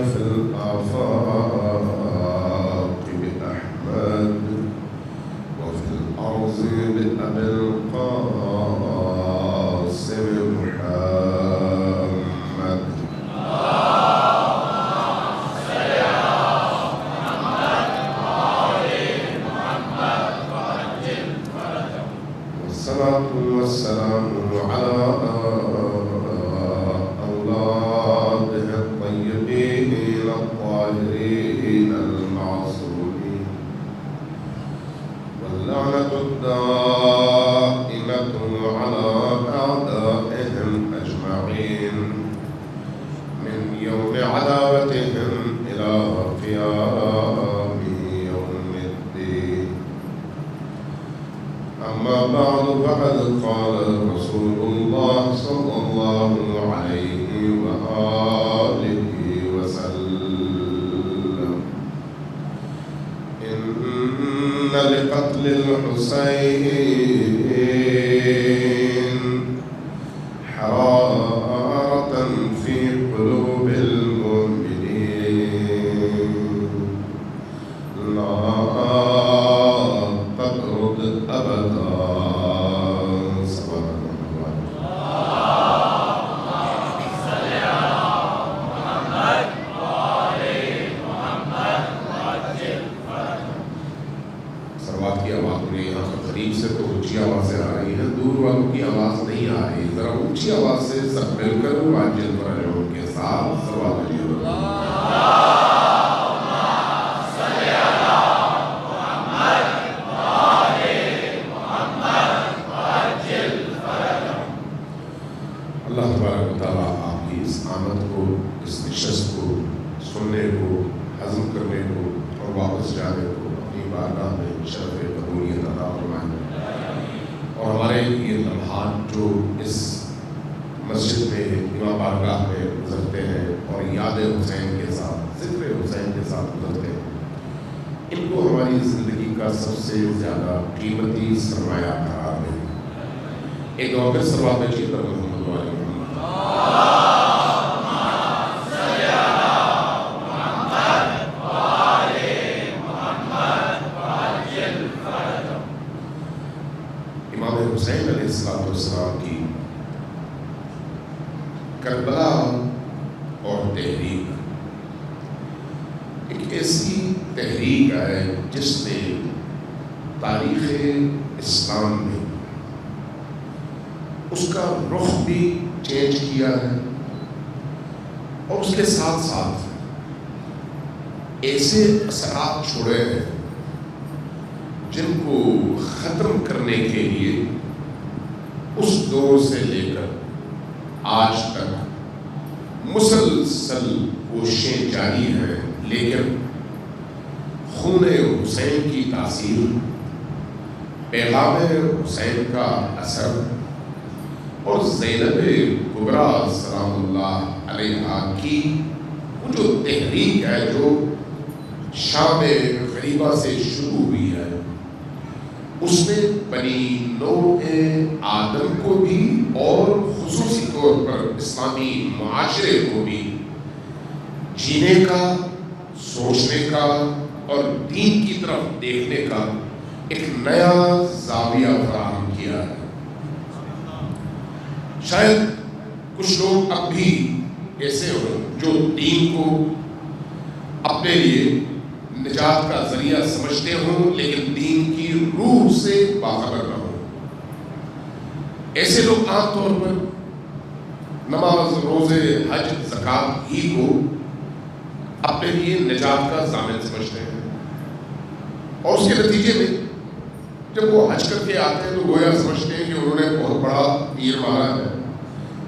في الآفاق بأحمد وفي الأرض بأبي القاسم محمد. والصلاة والسلام على أولاده الطيبين الطاهرين المعصومين، واللعنة الدائمة على أعدائهم أجمعين من يوم عداوتهم إلى قيام يوم الدين. أما بعد، فقد قال رسول الله صلى الله عليه وآله وسلم: إن لقتل الحسين حرارة في قلوب المؤمنين لا تبرد أبدا. سروات کی آواز انہیں یہاں پر قریب سے تو اونچی آوازیں آ رہی ہیں، دور والوں کی آواز نہیں آ رہی. ذرا اونچی آواز سے سب مل کر واجب پر کے ساتھ سروات علی اللہ تبارک و تعالیٰ آپ کی اس آمد کو، اس نشست کو سننے کو، ہضم کرنے کو اور واپس جانے کو اپنی بارگاہ میں شرف قبولیت عطا فرمائے. اور ہمارے یہ لمحات جو اس مسجد میں امام بارگاہ میں گزرتے ہیں اور یاد حسین کے ساتھ، ذکر حسین کے ساتھ گزرتے ہیں، ان کو ہماری زندگی کا سب سے زیادہ قیمتی سرمایہ قرار دیں. ایک اور پھر سروات میں چیز پر محمد والی محمد. امام حسین علیہ السلام کی کربلا اور تحریک ایک ایسی تحریک ہے جس نے تاریخ اسلام میں اس کا رخ بھی چینج کیا ہے، اور اس کے ساتھ ساتھ ایسے اثرات چھوڑے ہیں جن کو ختم کرنے کے لیے اس دور سے لے کر آج تک مسلسل کوششیں جاری ہیں. لیکن خون حسین کی تاثیر، پیغام حسین کا اثر اور زینب کبریٰ سلام اللہ علیہا کی وہ جو تحریک ہے جو شام غریبہ سے شروع ہوئی ہے، اس نے بنی نوع آدم کو بھی اور خصوصی طور پر اسلامی معاشرے کو بھی جینے کا، سوچنے کا اور دین کی طرف دیکھنے کا ایک نیا زاویہ فراہم کیا ہے. شاید کچھ لوگ اب بھی ایسے ہوں جو دین کو اپنے لیے نجات کا ذریعہ سمجھتے ہوں لیکن دین کی روح سے باخبر نہ ہوں. ایسے لوگ عام طور پر نماز، روزے، حج، زکوٰۃ ہی کو اپنے لیے نجات کا ضامن سمجھتے ہیں، اور اس کے نتیجے میں جب وہ حج کر کے آتے ہیں تو گویا سمجھتے ہیں کہ انہوں نے بہت بڑا تیر مارا ہے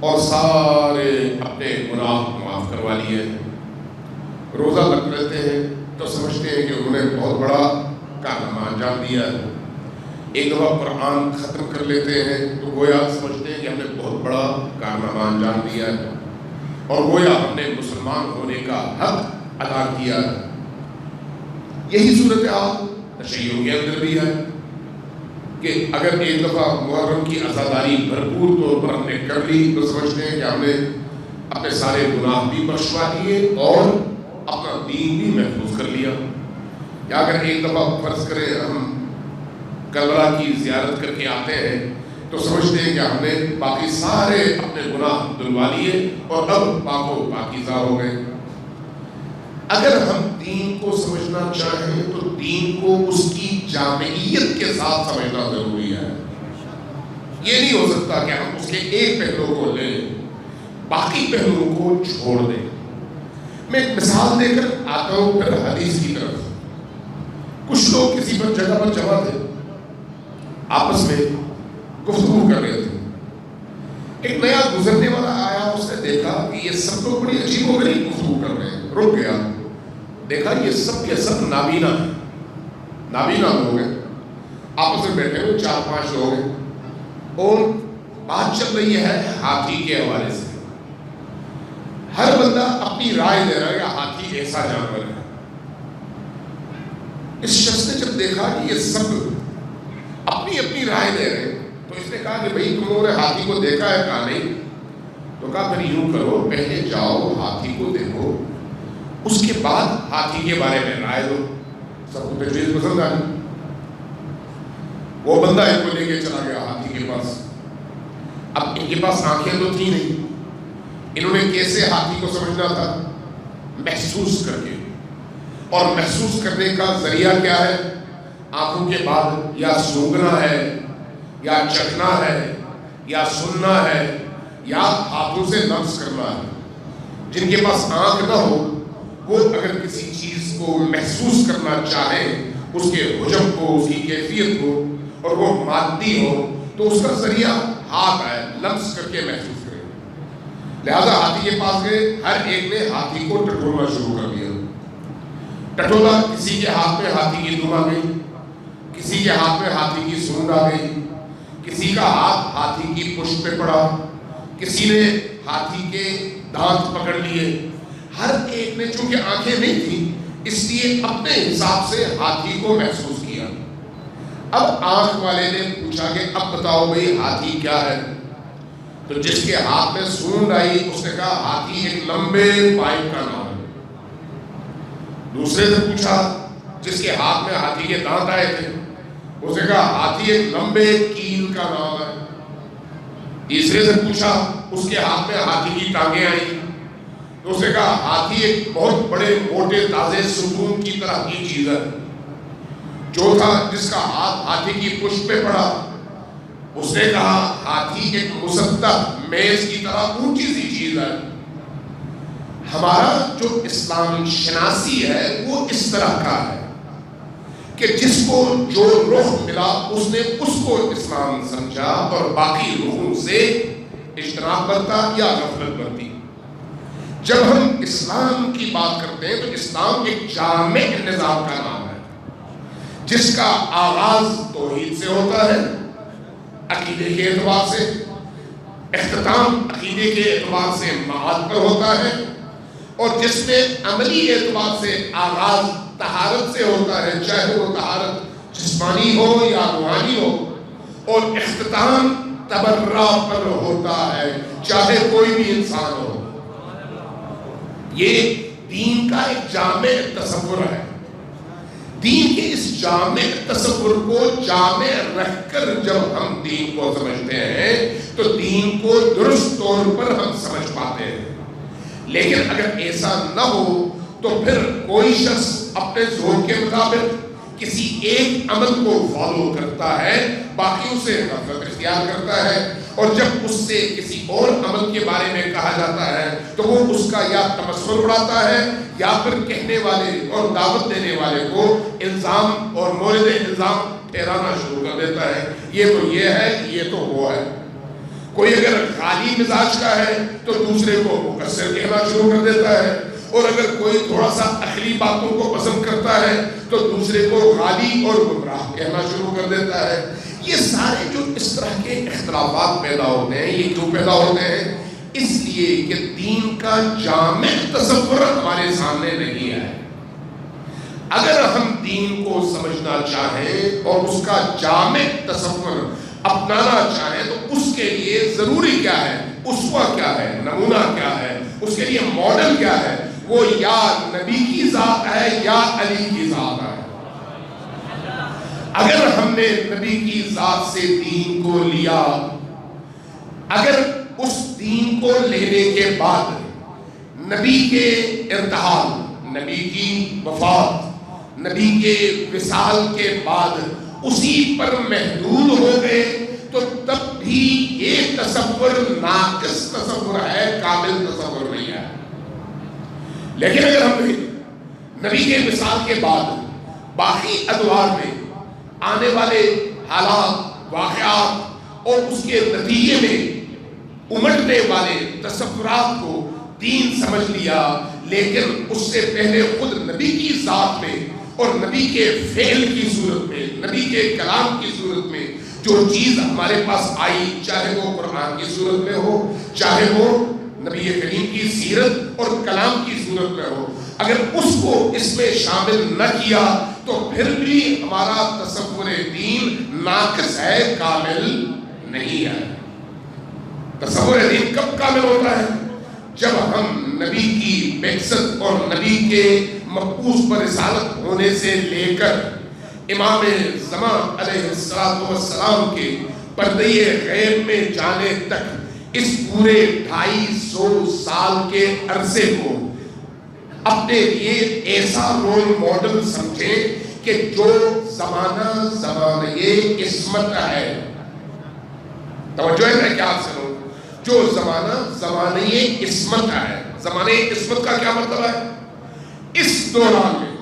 اور سارے اپنے گناہ معاف کروا لیے ہیں. روزہ رکھ لیتے ہیں تو سمجھتے ہیں کہ انہوں نے بہت بڑا کارنامہ انجام دیا ہے. ایک دفعہ قرآن ختم کر لیتے ہیں تو گویا سمجھتے ہیں کہ ہم نے بہت بڑا کارنامہ انجام دیا ہے اور گویا ہم نے مسلمان ہونے کا حق ادا کیا ہے. یہی صورتحال تشیعوں کے اندر بھی ہے کہ اگر ایک دفعہ محرم کی عزاداری بھرپور طور پر ہم نے کر لی تو سمجھتے ہیں کہ ہم نے اپنے سارے گناہ بھی بخشوا دیے اور اپنا دین بھی محفوظ کر لیا. یا اگر ایک دفعہ فرض کریں ہم کربلا کی زیارت کر کے آتے ہیں تو سمجھتے ہیں کہ ہم نے باقی سارے اپنے گناہ دھلوا لیے اور اب پاک و پاکیزہ ہو گئے. اگر ہم دین کو سمجھنا چاہیں تو دین کو اس کی جامعیت کے ساتھ سمجھنا ضروری ہے. یہ نہیں ہو سکتا کہ ہم اس کے ایک پہلو کو لیں باقی پہلوؤں کو چھوڑ دیں. میں ایک مثال دے کر آتا ہوں پھر حدیث کی طرف. کچھ لوگ کسی پر جگہ پر جمع تھے, آپس میں گفتگو کر رہے تھے. ایک نیا گزرنے والا آیا, اس نے دیکھا کہ یہ سب لوگ بڑی عجیب و غریب گفتگو کر رہے ہیں. رک گیا, دیکھا یہ سب کے سب نابینا ہیں, نابینا لوگ ہیں, آپس میں بیٹھے ہوئے 4-5 لوگ ہیں اور بات چل رہی ہے ہاتھی کے حوالے سے. ہر بندہ اپنی رائے دے رہا ہے کہ ہاتھی ایسا جانور ہے. اس شخص نے جب دیکھا کہ یہ سب اپنی اپنی رائے دے رہے ہیں تو اس نے کہا کہ بھئی تم لوگوں نے ہاتھی کو دیکھا ہے؟ کہا نہیں. تو کہا پھر یوں کرو, پہلے جاؤ ہاتھی کو دیکھو, اس کے بعد ہاتھی کے بارے میں رائے دو. سب کو تجویز پسند آئی. وہ بندہ ان کو لے کے چلا گیا ہاتھی کے پاس. اب ان کے پاس آنکھیں تو تھی نہیں, انہوں نے کیسے ہاتھی کو سمجھنا تھا؟ محسوس کر کے. اور محسوس کرنے کا ذریعہ کیا ہے؟ آنکھوں کے بعد یا سونگنا ہے, یا چکھنا ہے, یا سننا ہے, یا ہاتھوں سے لمس کرنا ہے. جن کے پاس آنکھ نہ ہو وہ اگر کسی چیز کو محسوس کرنا چاہیں, اس کے حجم کو, اس کی کیفیت کو, اور وہ مادی ہو تو اس کا ذریعہ ہاتھ ہے, لمس کر کے محسوس کریں. لہذا ہاتھی کے پاس گئے, ہر ایک نے ہاتھی کو ٹٹولنا شروع کر دیا. ٹٹولا, کسی کے ہاتھ میں ہاتھی کی دم آ گئی, کسی کے ہاتھ میں ہاتھی کی سونگ آ گئی, کسی کا ہاتھ ہاتھی کی پشت پہ پڑا, کسی نے ہاتھی کے دانت پکڑ لیے. ہر ایک نے چونکہ آنکھیں نہیں تھیں اس لیے اپنے حساب سے ہاتھی کو محسوس کیا. اب آنکھ والے نے پوچھا کہ اب بتاؤ بھئی ہاتھی کیا ہے؟ تو جس کے ہاتھ میں سونگ آئی اس نے کہا ہاتھی ایک لمبے پائپ کا نام ہے. دوسرے سے پوچھا جس کے ہاتھ میں ہاتھی کے دانت آئے تھے, اس نے کہا ہاتھی ایک لمبے کیل کا نام ہے. تیسرے سے پوچھا اس کے ہاتھ میں ہاتھی کی ٹانگیں آئیں, تو اس نے کہا ہاتھی ایک بہت بڑے موٹے تازے ستون کی طرح کی چیز ہے. چوتھا جس کا ہاتھ ہاتھی کی پشت پہ پڑا اس نے کہا ہاتھی ایک مسطح میز کی طرح اونچی سی چیز ہے. ہمارا جو اسلام شناسی ہے وہ اس طرح کا ہے کہ جس کو جو رخ ملا اس نے اس کو اسلام سمجھا اور باقی رخوں سے اجتناب برتا یا غفلت برتی. جب ہم اسلام کی بات کرتے ہیں تو اسلام ایک جامع نظام کا نام ہے جس کا آغاز توحید سے ہوتا ہے, عقیدے کے اعتبار سے, اختتام عقیدے کے اعتبار سے معاد پر ہوتا ہے, اور جس میں عملی اعتبار سے آغاز طہارت سے ہوتا ہے, چاہے وہ طہارت جسمانی ہو یا روحانی ہو, اور اختتام تبرع پر ہوتا ہے چاہے کوئی بھی انسان ہو. یہ دین کا ایک جامع تصور ہے. دین کے اس جامع تصور کو جامع رکھ کر جب ہم دین کو سمجھتے ہیں تو دین کو درست طور پر ہم سمجھ پاتے ہیں. لیکن اگر ایسا نہ ہو تو پھر کوئی شخص اپنے ذوق کے مطابق کسی ایک عمل کو فالو کرتا ہے, باقیوں سے غفلت اختیار کرتا ہے, اور جب اس سے کسی اور عمل کے بارے میں کہا جاتا ہے تو وہ اس کا یا تمسخر اڑاتا ہے یا پھر کہنے والے اور دعوت دینے والے کو الزام اور مورد الزام ٹھہرانا شروع کر دیتا ہے. یہ تو یہ ہے, یہ تو وہ ہے. کوئی اگر غالی مزاج کا ہے تو دوسرے کو مقصر کہنا شروع کر دیتا ہے, اور اگر کوئی تھوڑا سا عقلی باتوں کو پسند کرتا ہے تو دوسرے کو غالی اور گمراہ کہنا شروع کر دیتا ہے. یہ سارے جو اس طرح کے اختلافات پیدا ہوتے ہیں, یہ کیوں پیدا ہوتے ہیں؟ اس لیے کہ دین کا جامع تصور ہمارے سامنے نہیں ہے. اگر ہم دین کو سمجھنا چاہیں اور اس کا جامع تصور اپنانا چاہیں تو اس کے لیے ضروری کیا ہے, اسوہ کیا ہے, نمونہ کیا ہے, اس کے لیے ماڈل کیا ہے؟ وہ یا نبی کی ذات ہے یا علی کی ذات ہے۔ اگر ہم نے نبی کی ذات سے دین کو لیا، اگر اس دین کو لینے کے بعد نبی کے ارتحال، نبی کی وفات، نبی کے وصال کے بعد اسی پر محدود ہو گئے تو تب بھی یہ تصور ناقص تصور ہے، کامل تصور نہیں ہے۔ لیکن اگر ہم نے نبی کے وصال کے بعد باقی ادوار میں آنے والے حالات، واقعات اور اس کے نتیجے میں امٹنے والے تصورات کو دین سمجھ لیا، لیکن اس سے پہلے خود نبی کی ذات میں اور نبی کے فعل کی صورت میں، نبی کے کلام کی صورت میں جو چیز ہمارے پاس آئی، چاہے وہ قرآن کی صورت میں ہو، چاہے وہ نبی کریم کی سیرت اور کلام کی صورت میں ہو، اگر اس کو اس میں شامل نہ کیا تو پھر بھی ہمارا تصور دین ناقص ہے، کامل نہیں ہے۔ تصور دین کب کامل ہوتا ہے؟ جب ہم نبی کی بعثت اور نبی کے مبعوث پر رسالت ہونے سے لے کر امام زمان علیہ السلام کے پردے غیب میں جانے تک اس پورے 250 سال کے عرصے کو اپنے لیے ایسا رول ماڈل سمجھیں کہ جو زمانہ عصمت ہے۔ توجہ ہے میں کیا سنوں؟ جو زمانہ عصمت ہے۔ زمانہ عصمت کا کیا مطلب ہے؟ اس دوران میں،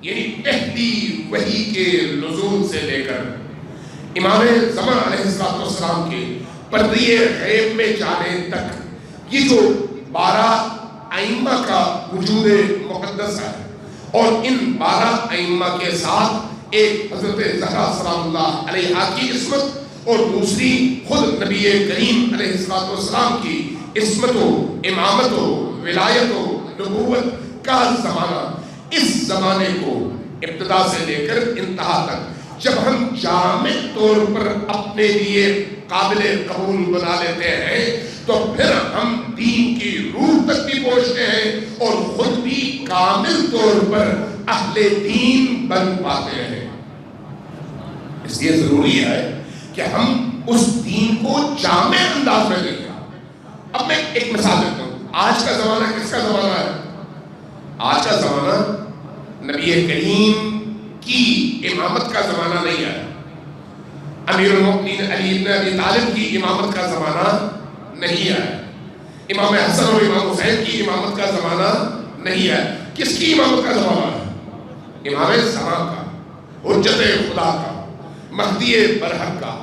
یعنی پہلی وحی کے نزول سے لے کر امام زمان علیہ السلام کے پردے غیب میں جانے تک یہ جو 12 ائمہ کا وجود مقدس ہے، اور ان 12 ائمہ کے ساتھ ایک حضرت زہرا سلام اللہ علیہا کی عصمت اور دوسری خود نبی کریم علیہ السلام کی عصمت و امامت و ولایت و نبوت کا زمانہ، اس زمانے کو ابتدا سے لے کر انتہا تک جب ہم جامع طور پر اپنے لیے قابل قبول بنا لیتے ہیں تو پھر ہم دین کی روح تک بھی پہنچتے ہیں اور خود بھی کامل طور پر اہل دین بن پاتے ہیں۔ اس لیے ضروری ہے کہ ہم اس دین کو جامع انداز میں دیکھیں۔ اب میں ایک مثال دیتا ہوں۔ آج کا زمانہ کس کا زمانہ ہے؟ آج کا زمانہ نبی کریم کی امامت کا زمانہ نہیں ہے، امیر المؤمنین علی بن ابی طالب کی امامت کا زمانہ نہیں ہے، امام حسن اور امام حسین کی امامت کا زمانہ نہیں ہے۔ کس کی امامت کا زمانہ ہے؟ امام زمان کا، حجت خدا کا، مہدی برحق کا۔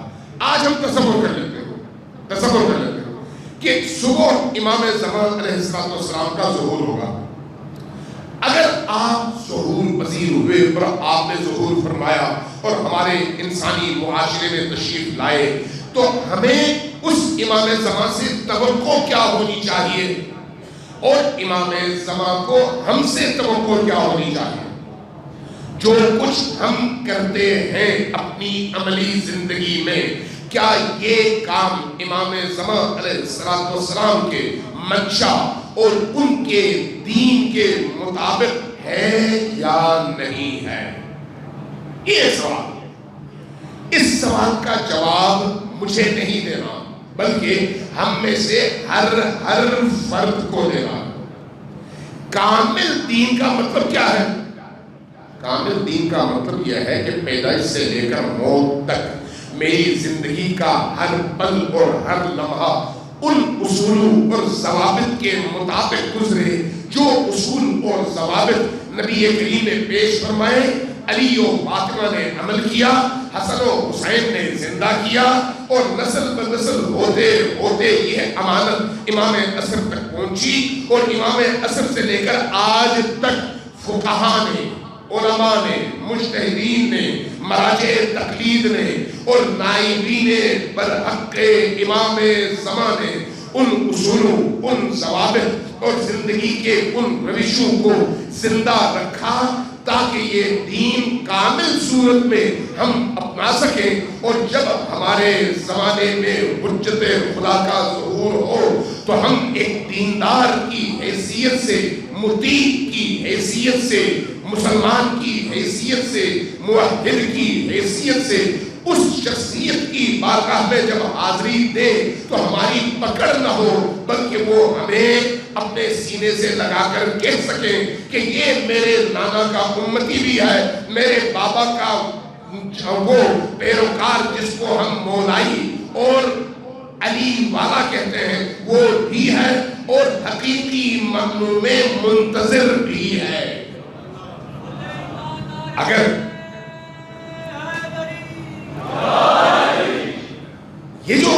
آج ہم تصور کر لیتے ہیں کہ صبح امام زمان علیہ السلام کا ظہور ہوگا۔ اگر آپ ظہور پذیر ہوئے اور آپ نے ظہور فرمایا اور ہمارے انسانی معاشرے میں تشریف لائے تو ہمیں اس امام زمان سے توقع کیا ہونی چاہیے اور امام زمان کو ہم سے توقع کیا ہونی چاہیے؟ جو کچھ ہم کرتے ہیں اپنی عملی زندگی میں، کیا یہ کام امام زمان علیہ السلام کے منشا اور ان کے دین کے مطابق ہے یا نہیں ہے؟ یہ سوال ہے۔ اس سوال کا جواب مجھے نہیں دینا بلکہ ہم میں سے ہر فرد کو دینا۔ کامل دین کا مطلب کیا ہے؟ کامل دین کا مطلب یہ ہے کہ پیدائش سے لے کر موت تک میری زندگی کا ہر پل اور ہر لمحہ ان اصول اور ضوابط کے مطابق گزرے جو اصول اور ضوابط نبی کریم نے پیش فرمائے، علی و فاطمہ نے عمل کیا، حسن و حسین نے زندہ کیا، اور نسل بہ نسل ہوتے ہوتے یہ امانت امام عصر تک پہنچی، اور امام عصر سے لے کر آج تک فقہاء نے، علماء نے، مجتہدین نے، مراجع تقلید نے اور نائبین برحق امام زمان نے ان اصولوں، ان ضوابط اور زندگی کے ان روشوں کو زندہ رکھا تاکہ یہ دین کامل صورت میں ہم اپنا سکیں، اور جب ہمارے زمانے میں حجت خدا کا ظہور ہو تو ہم ایک دیندار کی حیثیت سے، مطیع کی حیثیت سے، مسلمان کی حیثیت سے، موحد کی حیثیت سے اس شخصیت کی بارگاہ میں جب حاضری دیں تو ہماری پکڑ نہ ہو، بلکہ وہ ہمیں اپنے سینے سے لگا کر کہہ سکیں کہ یہ میرے نانا کا امتی بھی ہے، میرے بابا کا وہ پیروکار جس کو ہم مولائی اور علی والا کہتے ہیں وہ بھی ہے، اور حقیقی معنوں میں منتظر بھی ہے۔ اگر یہ جو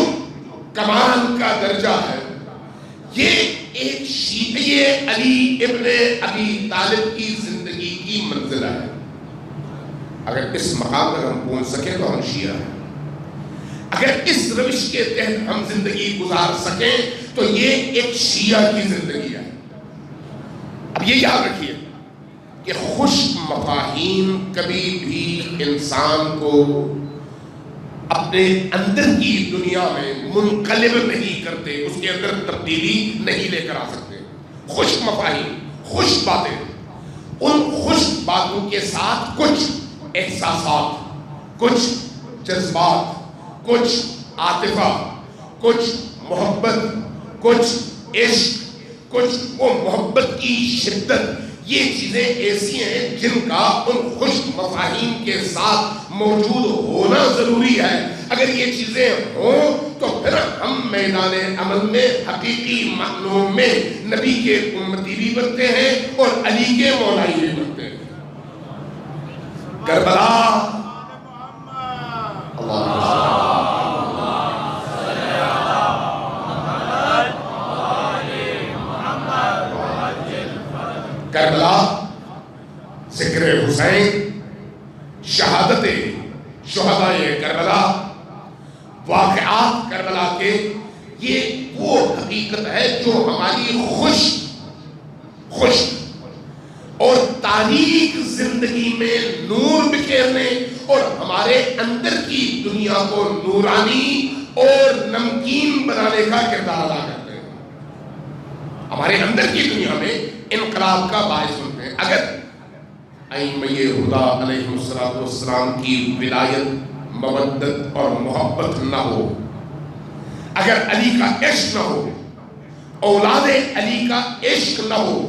کمال کا درجہ ہے، یہ ایک شیعہ علی ابن ابی طالب کی زندگی کی منزل ہے۔ اگر اس مقام پر ہم پہنچ سکیں تو ہم شیعہ ہیں، اگر اس روش کے تحت ہم زندگی گزار سکیں تو یہ ایک شیعہ کی زندگی ہے۔ اب یہ یاد رکھیے کہ خشک مفاہیم کبھی بھی انسان کو اپنے اندر کی دنیا میں منقلب نہیں کرتے، اس کے اندر تبدیلی نہیں لے کر آ سکتے۔ خشک مفاہیم، خشک باتیں، ان خشک باتوں کے ساتھ کچھ احساسات، کچھ جذبات، کچھ عاطفہ، کچھ محبت، کچھ عشق، کچھ وہ محبت کی شدت، یہ چیزیں ایسی ہیں جن کا ان خشک مفاہیم کے ساتھ موجود ہونا ضروری ہے۔ اگر یہ چیزیں ہوں تو پھر ہم میدان عمل میں حقیقی معنوں میں نبی کے امتی بھی بنتے ہیں اور علی کے مولائی بھی بنتے ہیں۔ کربلا، کربلا، ذکر حسین، شہادت شہدائے کربلا، واقعات کربلا کے، یہ وہ حقیقت ہے جو ہماری خشک اور تاریک زندگی میں نور بکھیرنے اور ہمارے اندر کی دنیا کو نورانی اور نمکین بنانے کا کردار ادا کرتے ہیں، ہمارے اندر کی دنیا میں انقلاب کا باعث بنتے ہیں۔ اگر ائمہ ہدا علیہ السلام کی ولایت، مودت اور محبت نہ ہو، اگر علی کا عشق نہ ہو، اولاد علی کا عشق نہ ہو،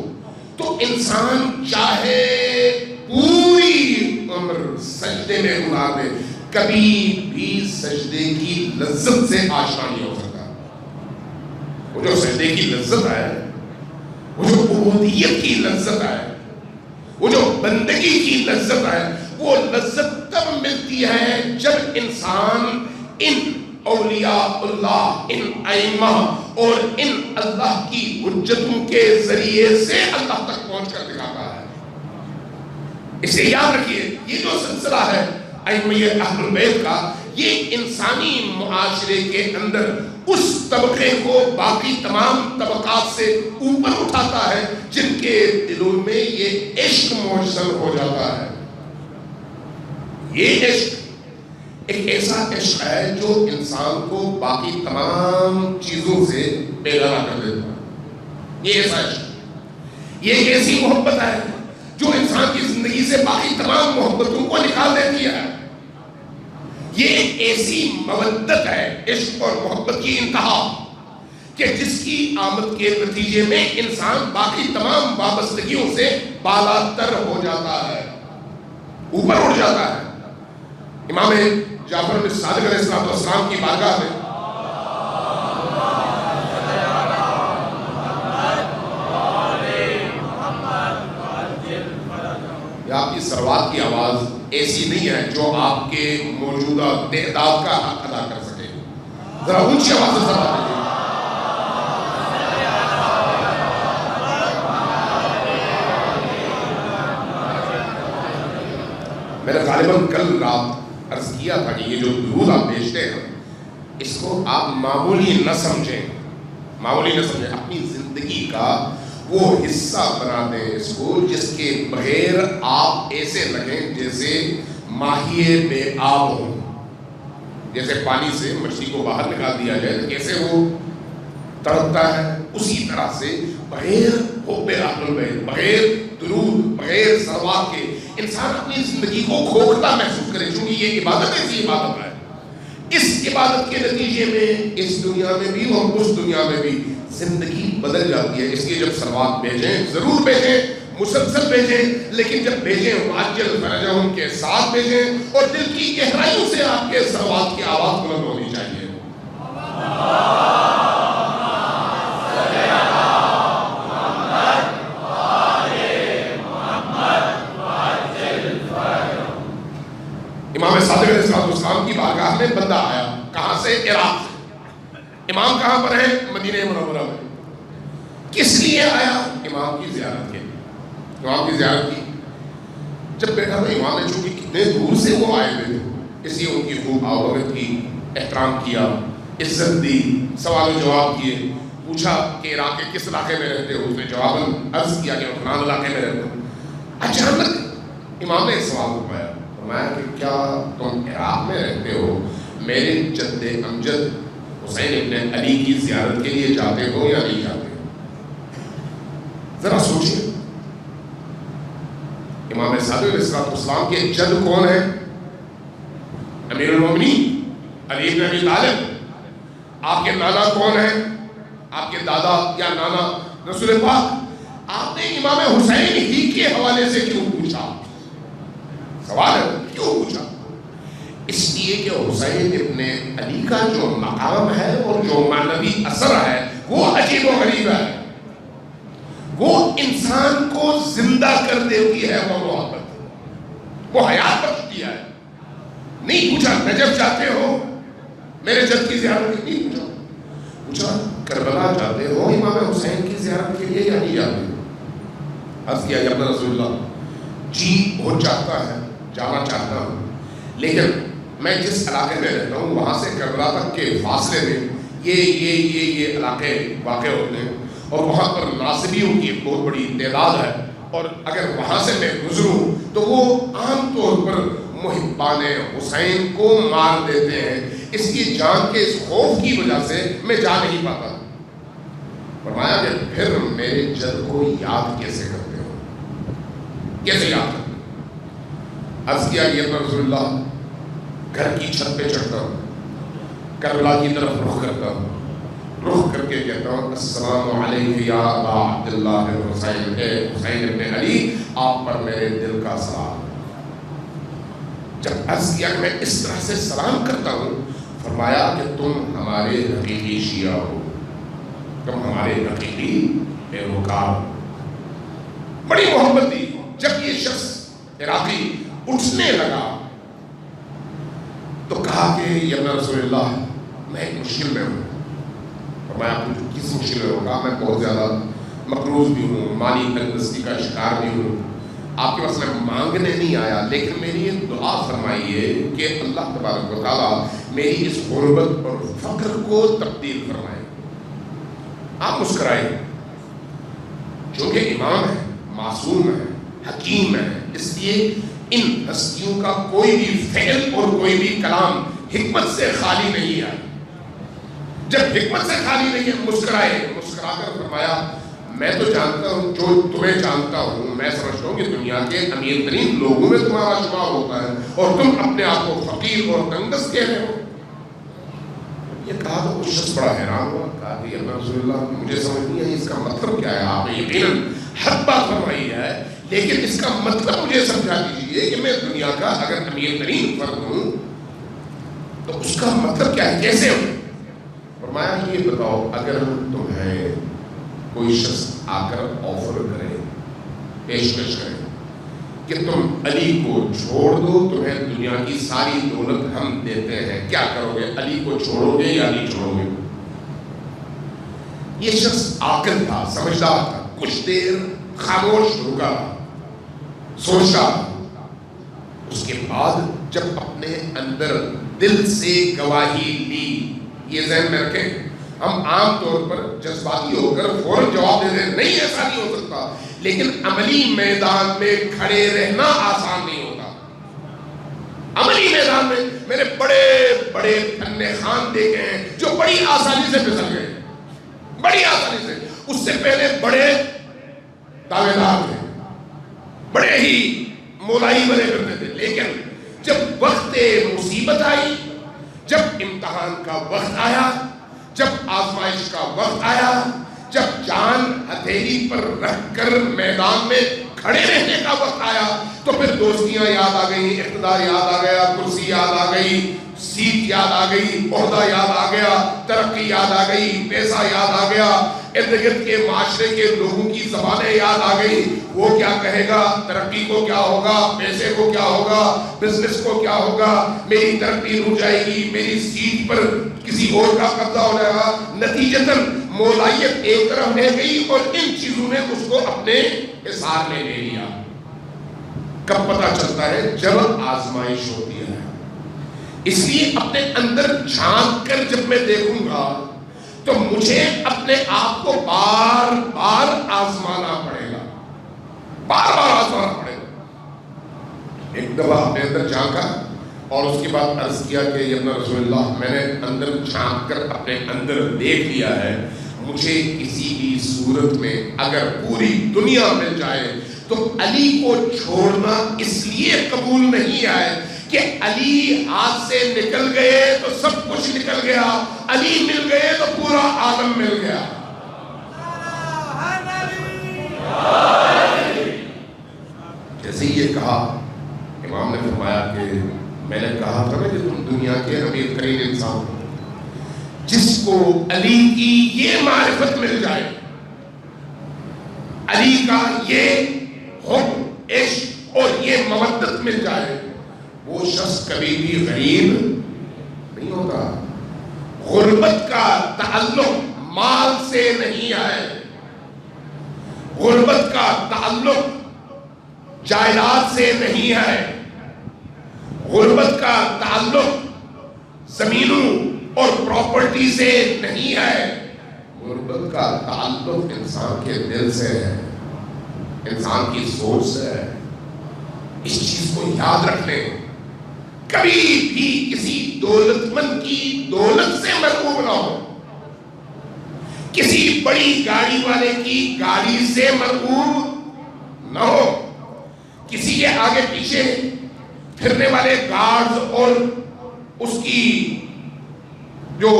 تو انسان چاہے پوری عمر سجدے میں گزار دے، کبھی بھی سجدے کی لذت سے آشنا نہیں ہو سکتا۔ وہ جو سجدے کی لذت ہے، وہ جو عبودیت کی لذت ہے، وہ جو بندگی کی لذت ہے، وہ لذت تب ملتی ہے جب انسان ان اولیاء اللہ، ان ائمہ اور ان اللہ کی حجتوں کے ذریعے سے اللہ تک پہنچ کر دکھاتا ہے۔ اسے یاد رکھیے، یہ جو سلسلہ ہے ائمہ اہل البیت کا، یہ انسانی معاشرے کے اندر اس طبقے کو باقی تمام طبقات سے اوپر اٹھاتا ہے جن کے دلوں میں یہ عشق موجزن ہو جاتا ہے۔ یہ عشق ایک ایسا عشق ہے جو انسان کو باقی تمام چیزوں سے بیگانہ کر دیتا ہے۔ یہ ایسا عشق، یہ ایک ایسی محبت ہے جو انسان کی زندگی سے باقی تمام محبتوں کو نکال دیتی ہے۔ یہ ایک ایسی مودت ہے، عشق اور محبت کی انتہا، کہ جس کی آمد کے نتیجے میں انسان باقی تمام وابستگیوں سے بالا تر ہو جاتا ہے، اوپر اٹھ جاتا ہے۔ امام جعفر بن صادق علیہ السلام کی بارگاہ میں آپ کی سروات کی آواز ایسی نہیں ہے جو آپ کے موجودہ تعداد کا حق ادا کر سکے، ذرا اونچی آواز سے سروات دیجیے۔ میں نے غالباً کل رات عرض کیا تھا کہ یہ جو درود آپ بھیجتے ہیں اس کو آپ معمولی نہ سمجھیں، معمولی نہ سمجھیں، اپنی زندگی کا وہ حصہ بنا دیں اس کو، جس کے بغیر آپ ایسے لگیں جیسے ماہی بے آب ہو۔ جیسے پانی سے مچھلی کو باہر نکال دیا جائے تو کیسے وہ تڑپتا ہے، اسی طرح سے بغیر حب اہل البیت، بغیر درود، بغیر صلوات کے انسان اپنی زندگی کو کھوکھلا محسوس کرے، چونکہ یہ عبادت ایسی عبادت ہے، اس عبادت کے نتیجے میں اس دنیا میں بھی اور اس دنیا میں بھی زندگی بدل جاتی ہے۔ اس لیے جب صلوات بھیجیں ضرور بھیجیں، مسلسل بھیجیں، لیکن جب بھیجیں واجل فرجہم کے ساتھ بھیجیں، اور دل کی گہرائیوں سے آپ کے صلوات کی آواز بلند ہونی چاہیے۔ امام صادق علیہ السلام کی بارگاہ میں بندہ آیا، کہاں سے؟ عراق سے۔ امام کہاں پر ہیں؟ مدینہ منورہ میں۔ کس لیے آیا؟ امام کی زیارت کے لیے۔ امام کی زیارت کی، جب بیٹھا تو امام نے چونکہ کتنے دور سے وہ آئے ہوئے تھے، اس لیے ان کی خوب آوت کی، احترام کیا، عزت دی، سوال و جواب کیے، پوچھا کہ عراق کے کس علاقے میں رہتے ہو؟ اس نے جواباً عرض کیا کہ فلان علاقے میں رہتا ہوں۔ اچانک امام نے ایک سوال اٹھایا، فرمایا کہ کیا تم عراق میں رہتے ہو؟ میرے جد امجد حسین ابن علی کی زیارت کے لیے جاتے ہو یا نہیں جاتے ہو؟ ذرا سوچیں، امام صادق علیہ السلام کے جد کون ہیں؟ امیر المومنین علی بن ابی طالب۔ آپ کے نانا کون ہیں؟ آپ کے دادا یا نانا رسول پاک۔ آپ نے امام حسین ہی کے حوالے سے کیوں پوچھا؟ سوال ہے کیوں پوچھا؟ اس لیے کہ حسین ابن علی کا جو مقام ہے اور جو معنوی اثر ہے وہ عجیب و غریب ہے، وہ انسان کو زندہ کر دیتی ہے، وہ محبت، وہ حیات بخشتی ہے۔ نہیں پوچھا نجف جاتے ہو میرے جد کی زیارت کے لیے؟ پوچھا کربلا جاتے ہو امام حسین کی زیارت کے لیے یا نہیں جاتے؟ عرض کیا یا رسول اللہ، جی بہت چاہتا ہے، جانا چاہتا ہوں، لیکن میں جس علاقے میں رہتا ہوں وہاں سے کربلا تک کے فاصلے میں یہ علاقے واقع ہوتے ہیں، اور وہاں پر ناصبیوں کی بہت بڑی تعداد ہے، اور اگر وہاں سے میں گزروں تو وہ عام طور پر محبان حسین کو مار دیتے ہیں، اس کی جان کے اس خوف کی وجہ سے میں جا نہیں پاتا۔ فرمایا کہ پھر میرے جد کو یاد کیسے کرتے ہو؟ کیسے یاد کرتے ہو؟ عرض کیا یہ رسول اللہ، گھر کی چھت پہ چڑھتا ہوں، کربلا کی طرف رخ کرتا ہوں، رخ کر کے کہتا ہوں السلام علیکم یا ابا عبداللہ حسین، اے حسین ابن علی، آپ پر میرے دل کا سلام۔ جب عرض کیا کہ میں اس طرح سے سلام کرتا ہوں، فرمایا کہ تم ہمارے حقیقی شیعہ ہو، تم ہمارے حقیقی پیروکار۔ بڑی محبت دی۔ جب یہ شخص عراقی اٹھنے لگا تو کہا کہ یا رسول اللہ میں ایک مشکل میں ہوں۔ فرمایا کس مشکل میں ہوگا؟ میں بہت زیادہ مقروض بھی ہوں، مالی تنگدستی کا شکار بھی ہوں، آپ کے پاس میں مانگنے نہیں آیا، لیکن میری یہ دعا فرمائیے کہ اللہ تبارک و تعالیٰ میری اس غربت اور فقر کو تبدیل فرمائے۔ آپ مسکرائے، چونکہ امام ہے، معصوم ہے، حکیم ہے، اس لیے ان ہستیوں کا کوئی بھی فعل اور کوئی بھی کلام حکمت سے خالی نہیں ہے۔ جب حکمت سے خالی نہیں ہے، مسکرائے، مسکرا کر فرمایا میں تو جانتا ہوں، جو تمہیں جانتا ہوں، میں سمجھتا ہوں کہ دنیا کے امیر ترین لوگوں میں تمہارا شمار ہوتا ہے، اور تم اپنے آپ کو فقیر اور تنگدست کہہ رہے ہو۔ یہ کہا تو کچھ شخص بڑا حیران ہوا، کہا کہ یا رسول اللہ مجھے سمجھ نہیں آئی اس کا مطلب کیا ہے؟ آپ نے یقیناً حق بات فرمائی ہے، لیکن اس کا مطلب مجھے سمجھا دیجیے کہ میں دنیا کا اگر امیر ترین فرد ہوں تو اس کا مطلب کیا ہے، کیسے ہوں؟ فرمایا یہ بتاؤ، اگر تمہیں کوئی شخص آ کر آفر کرے، پیشکش کرے کہ تم علی کو چھوڑ دو، تمہیں دنیا کی ساری دولت ہم دیتے ہیں، کیا کرو گے؟ علی کو چھوڑو گے یا نہیں چھوڑو گے؟ یہ شخص عاقل تھا، سمجھدار تھا، کچھ دیر خاموش رکا، سوچا، اس کے بعد جب اپنے اندر دل سے گواہی لی، یہ ذہن میں رکھیں، ہم عام طور پر جذباتی ہو کر فوراً جواب دے دیں نہیں ایسا نہیں ہو سکتا، لیکن عملی میدان میں کھڑے رہنا آسان نہیں ہوتا۔ عملی میدان میں میں نے بڑے بڑے فن خان دیکھے ہیں جو بڑی آسانی سے پھسل گئے، بڑی آسانی سے. اس سے پہلے بڑے دعوے دار تھے, بڑے ہی مولائی بنے کرتے تھے, لیکن جب وقت مصیبت آئی, جب امتحان کا وقت آیا, جب آزمائش کا وقت آیا, جب جان ہتھیلی پر رکھ کر میدان میں کھڑے رہنے کا وقت آیا, تو پھر دوستیاں یاد آ گئی, اقتدار یاد آ گیا, کرسی یاد آ گئی, سیٹ یاد آ گئی, عہدہ یاد آ گیا, ترقی یاد آ گئی, پیسہ یاد آ گیا, ارد گرد کے معاشرے کے لوگوں کی زبانیں یاد آ گئی. وہ کیا کہے گا, ترقی کو کیا ہوگا, پیسے کو کیا ہوگا, بزنس کو کیا ہوگا, میری ترقی رک جائے گی, میری سیٹ پر کسی اور کا قبضہ ہو جائے گا. نتیجتاً مولائیت ایک طرف رہ گئی اور ان چیزوں نے اس کو اپنے حصار میں لے لیا. کب پتہ چلتا ہے؟ جب آزمائش ہوتی ہے. اس لیے اپنے اندر جھانک کر جب میں دیکھوں گا تو مجھے اپنے آپ کو بار بار آزمانا پڑے گا, بار بار آزمانا پڑے گا. ایک دفعہ اپنے اندر جھانکا اور اس کے بعد عرض کیا کہ یا رسول اللہ, میں نے اندر جھانک کر اپنے اندر دیکھ لیا ہے, مجھے کسی بھی صورت میں اگر پوری دنیا مل جائے تو علی کو چھوڑنا اس لیے قبول نہیں ہے کہ علی ہاتھ سے نکل گئے تو سب کچھ نکل گیا, علی مل گئے تو پورا عالم مل گیا. جیسے یہ کہا, امام نے فرمایا کہ میں نے کہا تھا نا کہ تم دنیا کے امیر ترین انسان ہو, جس کو علی کی یہ معرفت مل جائے, علی کا یہ حب, عشق اور یہ مودت مل جائے, وہ شخص کبھی بھی غریب نہیں ہوتا. غربت کا تعلق مال سے نہیں ہے, غربت کا تعلق جائیداد سے نہیں ہے, غربت کا تعلق زمینوں اور پراپرٹی سے نہیں ہے. غربت کا تعلق انسان کے دل سے ہے, انسان کی سوچ سے ہے. اس چیز کو یاد رکھ لیں. کبھی بھی کسی دولت مند کی دولت سے مرغوب نہ ہو, کسی بڑی گاڑی والے کی گاڑی سے مرغوب نہ ہو, کسی کے آگے پیچھے پھرنے والے گارڈز اور اس کی جو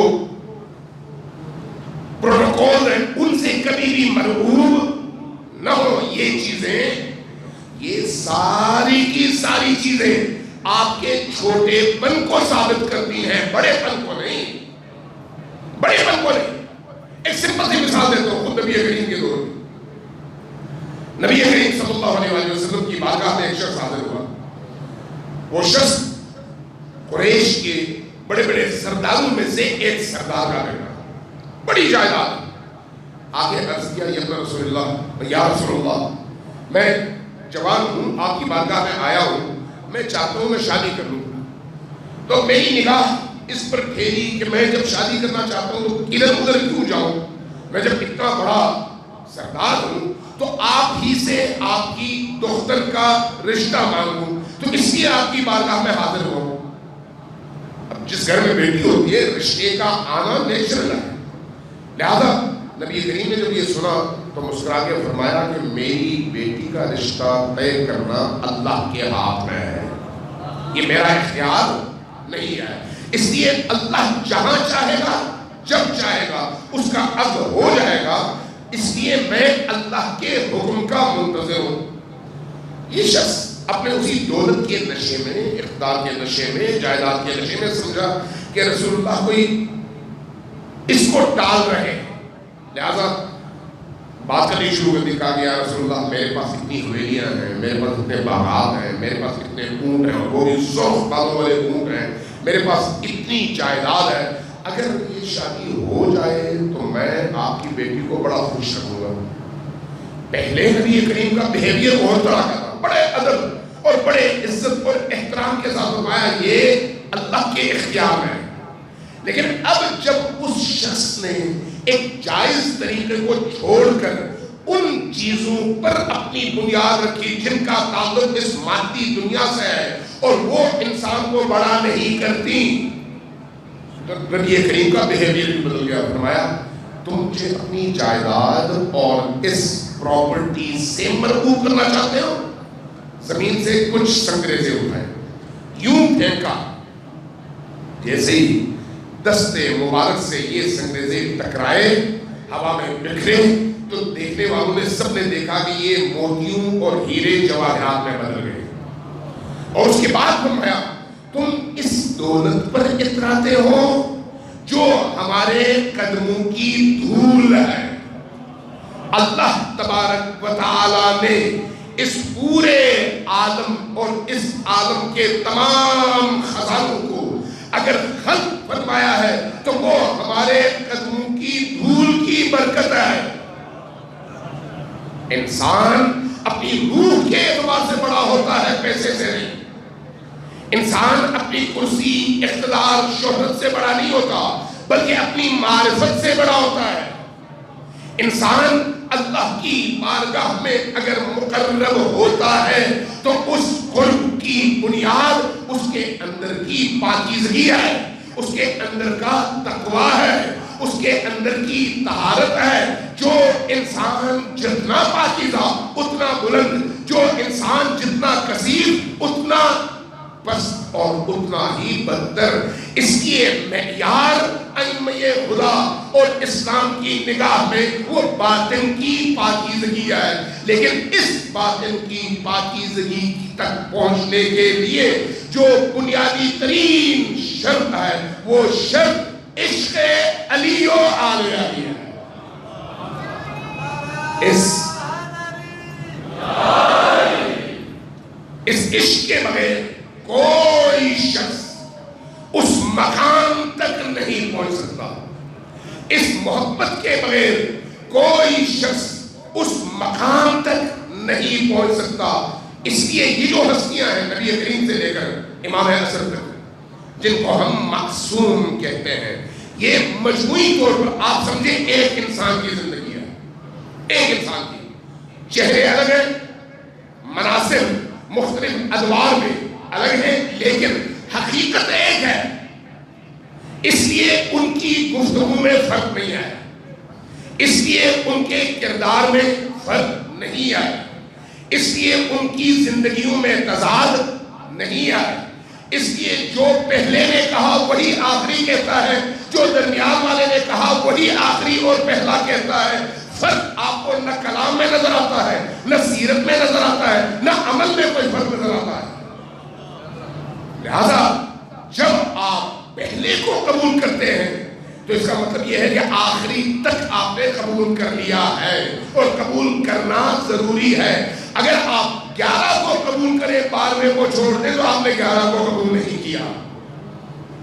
پروٹوکول ہیں ان سے کبھی بھی مرغوب نہ ہو. یہ چیزیں, یہ ساری کی ساری چیزیں آپ کے چھوٹے پن کو ثابت کرتی ہیں, بڑے پن کو نہیں, بڑے پن کو نہیں. ایک سمپل سی مثال دیتا ہوں, خود نبی کریم کے دور میں نبی کریم صلی اللہ علیہ وسلم کی بارگاہ میں ایک شخص حاضر ہوا. وہ شخص قریش کے بڑے بڑے سرداروں میں سے ایک سردار کا بیٹا, بڑی جائیداد. آگے عرض کیا یا رسول اللہ, یا رسول اللہ, میں جوان ہوں, آپ کی بارگاہ میں آیا ہوں, میں چاہتا ہوں میں شادی کر لوں. تو میری نگاہ اس پر پھیری کہ میں جب شادی کرنا چاہتا ہوں تو ادھر ادھر کیوں جاؤں, میں جب اتنا بڑا سردار ہوں تو آپ ہی سے آپ کی دختر کا رشتہ مانگوں, تو اس لیے آپ کی بارگاہ میں حاضر ہوں. اب جس گھر میں بیٹی ہوتی ہے رشتے کا آنا نیچرل ہے. لہذا نبی کریم نے جب یہ سنا تو مسکرا کے فرمایا کہ میری بیٹی کا رشتہ طے کرنا اللہ کے ہاتھ میں ہے, یہ میرا اختیار نہیں ہے. اس لیے اللہ جہاں چاہے گا جب چاہے گا اس کا عقد ہو جائے گا, اس لیے میں اللہ کے حکم کا منتظر ہوں. یہ شخص اپنے اسی دولت کے نشے میں, اقتدار کے نشے میں, جائیداد کے نشے میں سمجھا کہ رسول اللہ کوئی اس کو ٹال رہے ہیں, لہذا بات کرنی شروع کر دی. کہا کہ یا رسول اللہ, میرے پاس اتنی حویلیاں ہیں, میرے پاس اتنے باغات ہیں, میرے پاس اتنے اونٹ ہیں, اور وہ بھی 100 بالوں والے اونٹ ہیں, میرے پاس اتنی جائیداد ہے, اگر یہ شادی ہو جائے تو میں آپ کی بیٹی کو بڑا خوش رکھوں گا. پہلے نبی کریم کا بیہیویئر بہت طرح کا تھا, بڑے ادب اور بڑے عزت اور احترام کے ساتھ فرمایا یہ اللہ کے اختیار میں ہے. لیکن اب جب اس شخص نے ایک جائز طریقے کو چھوڑ کر ان چیزوں پر اپنی بنیاد رکھی جن کا تعلق اس مادی دنیا سے ہے اور وہ انسان کو بڑا نہیں کرتی, تو نبی کریم کا بیہیویئر بھی بدل گیا. فرمایا تم مجھے اپنی جائیداد اور اس پراپرٹی سے مرغوب کرنا چاہتے ہو؟ زمین سے کچھ سنگریزے اٹھائے، یوں پھینکا، جیسے ہی دستے مبارک سے یہ سنگریزے ٹکرائے، ہوا میں بکھرے، تو دیکھنے والوں نے سب نے دیکھا کہ یہ موتیوں اور ہیرے جواہرات میں بدل گئے. اور اس کے بعد فرمایا تم اس دولت پر اتراتے ہو جو ہمارے قدموں کی دھول ہے. اللہ تبارک و تعالی نے اس پورے عالم اور اس عالم کے تمام خزانوں کو اگر خلق فرمایا ہے تو وہ ہمارے قدموں کی دھول کی برکت ہے. انسان اپنی روح کے اعتبار سے بڑا ہوتا ہے، پیسے سے نہیں. انسان اپنی کرسی، اقتدار، شہرت سے بڑا نہیں ہوتا، بلکہ اپنی معرفت سے بڑا ہوتا ہے. انسان اللہ کی بارگاہ میں اگر مقرب ہوتا ہے تو اس قرب کی بنیاد اس کے اندر کی پاکیزگی ہے، اس کے اندر کا تقوی ہے، اس کے اندر کی طہارت ہے. جو انسان جتنا پاکیزہ اتنا بلند، جو انسان جتنا کثیر اتنا بس اور اتنا ہی بدتر. اس کی معیار ائمہ خدا اور اسلام کی نگاہ میں وہ باطن کی پاکیزگی ہے. لیکن اس باطن کی پاکیزگی تک پہنچنے کے لیے جو بنیادی ترین شرط ہے وہ شرط عشق علی و آل علی ہے. اس عشق کے بغیر کوئی شخص اس مقام تک نہیں پہنچ سکتا. اس محبت کے بغیر کوئی شخص اس مقام تک نہیں پہنچ سکتا. اس لیے یہ جو ہستیاں ہیں نبی کریم سے لے کر امام عصر تک، جن کو ہم معصوم کہتے ہیں، یہ مجموعی طور پر آپ سمجھیں ایک انسان کی زندگی ہے. ایک انسان کی چہرے الگ ہیں، مناصب مختلف ادوار میں الگ ہیں، لیکن حقیقت ایک ہے. اس لیے ان کی گفتگو میں فرق نہیں آیا، اس لیے ان کے کردار میں فرق نہیں آیا، اس لیے ان کی زندگیوں میں تضاد نہیں آیا. اس لیے جو پہلے نے کہا وہی آخری کہتا ہے، جو درمیان والے نے کہا وہی آخری اور پہلا کہتا ہے. فرق آپ کو نہ کلام میں نظر آتا ہے، نہ سیرت میں نظر آتا ہے، نہ عمل میں کوئی فرق نظر آتا ہے. لہذا جب آپ پہلے کو قبول کرتے ہیں تو اس کا مطلب یہ ہے کہ آخری تک آپ نے قبول کر لیا ہے، اور قبول کرنا ضروری ہے. اگر آپ 11 کو قبول کریں 12ویں کو چھوڑ دیں تو آپ نے 11 کو قبول نہیں کیا.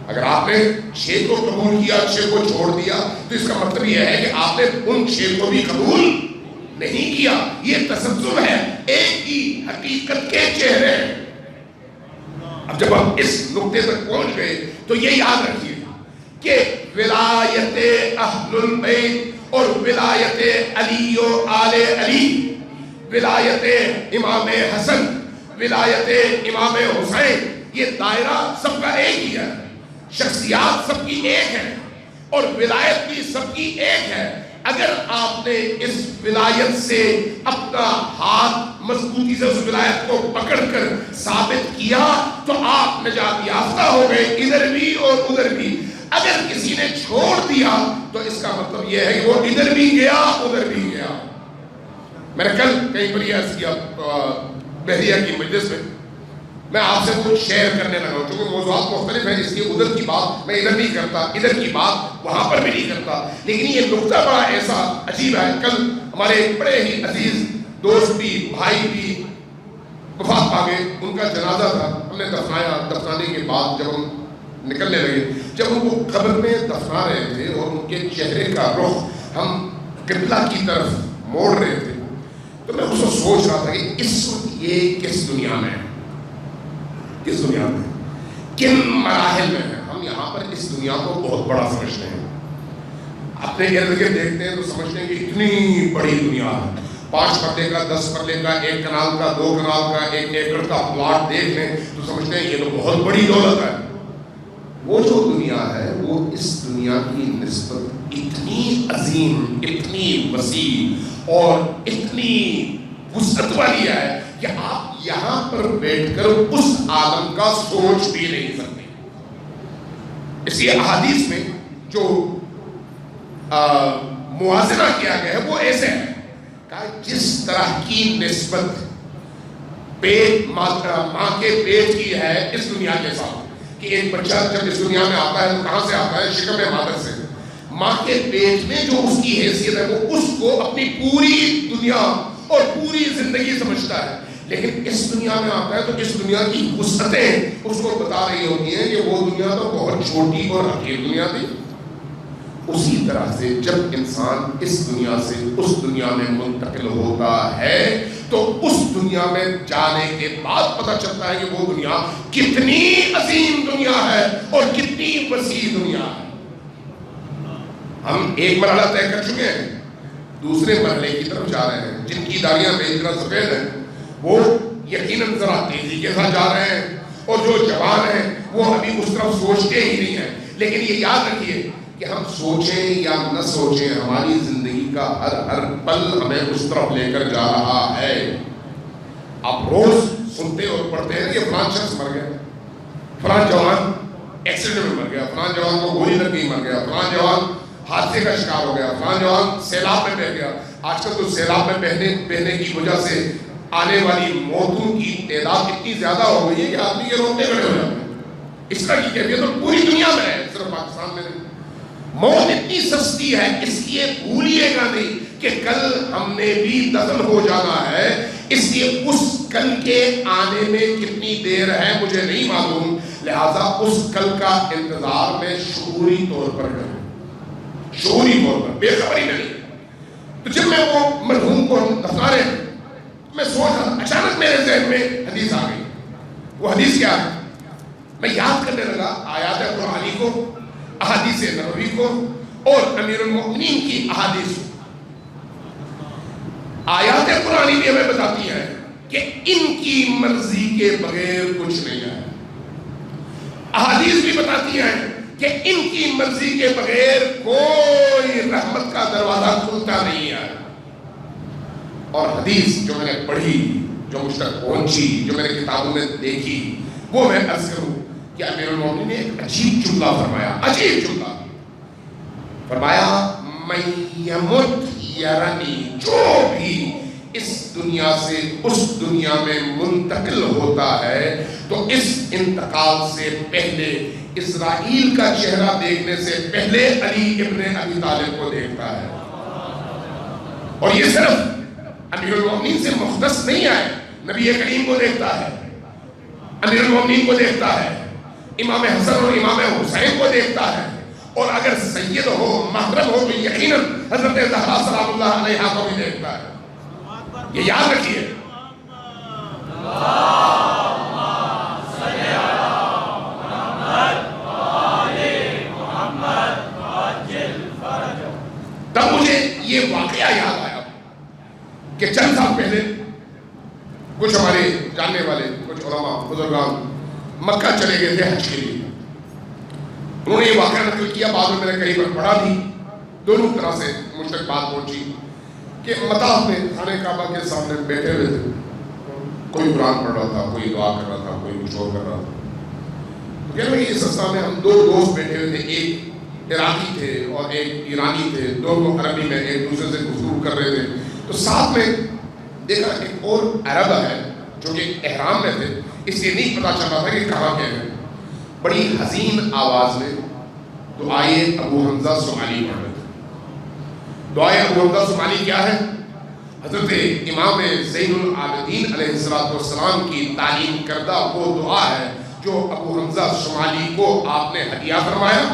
اگر آپ نے 6 کو قبول کیا 6 کو چھوڑ دیا تو اس کا مطلب یہ ہے کہ آپ نے ان 6 کو بھی قبول نہیں کیا. یہ تسلسل ہے، ایک ہی حقیقت کے چہرے ہیں. اب جب ہم اس نقطے تک پہنچ گئے تو یہ یاد رکھیے کہ ولایت اہل البیت اور ولایت علی و آل علی، ولایت امام حسن، ولایت امام حسین، یہ دائرہ سب کا ایک ہی ہے. شخصیات سب کی ایک ہے اور ولایت بھی سب کی ایک ہے. اگر آپ نے اس ولایت سے اپنا ہاتھ مضبوطی سے اس ولایت کو پکڑ کر ثابت کیا تو آپ نجات یافتہ ہو گئے، ادھر بھی اور ادھر بھی. اگر کسی نے چھوڑ دیا تو اس کا مطلب یہ ہے کہ وہ ادھر بھی گیا ادھر بھی گیا. میں نے کل کئی بار عرض کیا بحریہ کی مجلس میں آپ سے کچھ شیئر کرنے لگا ہوں، چونکہ موضوعات مختلف ہیں اس لیے ادھر کی بات میں ادھر نہیں کرتا، ادھر کی بات وہاں پر بھی نہیں کرتا. لیکن یہ نقطہ بڑا ایسا عجیب ہے. کل ہمارے بڑے ہی عزیز دوست بھی بھائی بھی وفات پا گئے، ان کا جنازہ تھا، ہم نے دفنایا. دفنانے کے بعد جب ہم نکلنے لگے، جب ان کو قبر میں دفنا رہے تھے اور ان کے چہرے کا رخ ہم قبلہ کی طرف موڑ رہے تھے تو میں اس کو سوچ رہا تھا کہ اس وقت یہ کس دنیا میں ہے، کس دنیا میں، کن مراحل میں ہے. ہم یہاں پر اس دنیا کو بہت بڑا سمجھتے ہیں، اپنے ارد گرد دیکھتے ہیں تو سمجھتے ہیں کہ اتنی بڑی دنیا ہے. 5 پرلے کا 10 پرلے کا 1 کنال کا 2 کنال کا 1 ایکڑ کا پلاٹ دیکھ لیں تو سمجھتے ہیں یہ تو بہت بڑی دولت ہے. وہ جو دنیا ہے وہ اس دنیا کی نسبت اتنی عظیم، اتنی وسیع اور اتنی وسعت والی ہے کہ آپ یہاں پر بیٹھ کر اس عالم کا سوچ بھی نہیں سکتے۔ اس لیے احادیث میں جو موازنہ کیا گیا ہے وہ ایسے ہے کہ جس طرح کی نسبت ماں کے پیٹ کی ہے اس دنیا کے ساتھ، کہ ایک بچہ جب اس دنیا میں آتا ہے تو کہاں سے آتا ہے؟ شکم مادر سے۔ ماں کے پیٹ میں جو اس کی حیثیت ہے وہ اس کو اپنی پوری دنیا اور پوری زندگی سمجھتا ہے، لیکن اس دنیا میں آتا ہے تو اس دنیا کی وسعتیں اس کو بتا رہی ہوتی ہیں کہ وہ دنیا تو بہت چھوٹی اور حقیر دنیا تھی۔ اسی طرح سے جب انسان اس دنیا سے اس دنیا میں منتقل ہوتا ہے تو اس دنیا میں جانے کے بعد پتہ چلتا ہے کہ وہ دنیا کتنی عظیم دنیا ہے اور کتنی وسیع دنیا ہے۔ ہم ایک مرحلہ طے کر چکے ہیں، دوسرے مرحلے کی طرف جا رہے ہیں۔ جن کی داڑیاں میری طرح سفید ہیں وہ یقیناً ذرا تیزی کے ساتھ جا رہے ہیں، اور جو جوان ہیں وہ ابھی اس طرف سوچتے ہی نہیں ہیں۔ لیکن یہ یاد رکھیے کہ ہم سوچیں یا نہ سوچیں، ہماری زندگی کا ہر پل ہمیں اس طرف لے کر جا رہا ہے۔ آپ روز سنتے اور پڑھتے ہیں کہ فلاں شخص مر گیا، فلاں جوان ایکسیڈنٹ میں مر گیا، فلاں جوان کو گولی لگ گئی مر گیا، فلاں جوان حادثے کا شکار ہو گیا، فلاں جوان سیلاب میں بہہ گیا۔ آج کل تو سیلاب میں بہنے کی وجہ سے آنے والی موتوں کی تعداد اتنی زیادہ ہو گئی ہے کہ آدمی یہ روتے کھڑے ہو جاتے ہیں۔ اس طرح کی کیفیت تو پوری دنیا میں ہے، صرف پاکستان میں نہیں۔ موت اتنی سستی ہے، اس لیے بھولیے گا نہیں کہ کل ہم نے بھی دفن ہو جانا ہے، اس لیے اس کل کے آنے میں کتنی دیر ہے مجھے نہیں معلوم، لہذا اس کل کا انتظار میں شعوری طور پر کروں، شعوری طور پر، بے خبری میں نہیں۔ تو جب میں وہ مرحوم کو دفنا رہے میں سوچ رہا، اچانک میرے ذہن میں حدیث آ گئی۔ وہ حدیث کیا ہے؟ میں یاد کرنے لگا آیات قرآنی کو، احادیث نبوی کو اور امیر المؤمنین کی احادیث کو۔ آیات قرآنی بھی ہمیں بتاتی ہیں کہ ان کی مرضی کے بغیر کچھ نہیں ہے، احادیث بھی بتاتی ہیں کہ ان کی مرضی کے بغیر کوئی رحمت کا دروازہ کھلتا نہیں ہے۔ اور حدیث جو میں نے پڑھی، جو مجھ تک پہنچی، جو میں نے کتابوں میں دیکھی، وہ میں عرض کروں کہ امیر المومنین نے ایک عجیب جملہ فرمایا، عجیب جملہ فرمایا، من یمت یرنی، جو بھی اس دنیا سے اس دنیا میں منتقل ہوتا ہے تو اس انتقال سے پہلے اسرائیل کا چہرہ دیکھنے سے پہلے علی ابن ابی طالب کو دیکھتا ہے۔ اور یہ صرف امیر المومنین سے مختص نہیں ہے، نبی کریم کو دیکھتا ہے، امیر المومنین کو دیکھتا ہے، امام حسن اور امام حسین کو دیکھتا ہے، اور اگر سید ہو، محرم ہو تو یقیناً حضرت زہرا سلام اللہ علیہا کو بھی دیکھتا ہے۔ یہ یاد رکھیے، تب مجھے یہ واقعہ یاد آیا کہ چند سال پہلے کچھ ہمارے جاننے والے کچھ علماء بزرگان مکہ چلے گئے تھے حج کے لیے۔ انہوں نے یہ واقعہ نقل کیا، بعد میں میں نے کہیں پر پڑھا بھی، دونوں طرح سے مجھ تک بات پہنچی کہ مطاف میں خانہ کعبہ کے سامنے بیٹھے ہوئے تھے، کوئی قرآن پڑھ رہا تھا، کوئی دعا کر رہا تھا، کوئی کچھ اور کر رہا تھا۔ کہہ رہے اس رستہ میں ہم دو دوست بیٹھے ہوئے تھے، ایک عراقی تھے اور ایک ایرانی تھے، دونوں عربی میں ایک دوسرے سے گفتگو کر رہے تھے۔ تو ساتھ میں دیکھا ایک اور عرب ہے جو کہ احرام میں تھے، اس لیے نہیں پتا چل رہا تھا کہ کہاں کے ہیں۔ بڑی حزین آواز میں دعائے ابو حمزہ سمالی پڑھ رہے تھے۔ دعائے ابو حمزہ سمالی کیا ہے؟ حضرت امام زین العابدین علیہ السلام کی تعلیم کردہ وہ دعا ہے جو ابو حمزہ سمالی کو آپ نے ہدیہ فرمایا،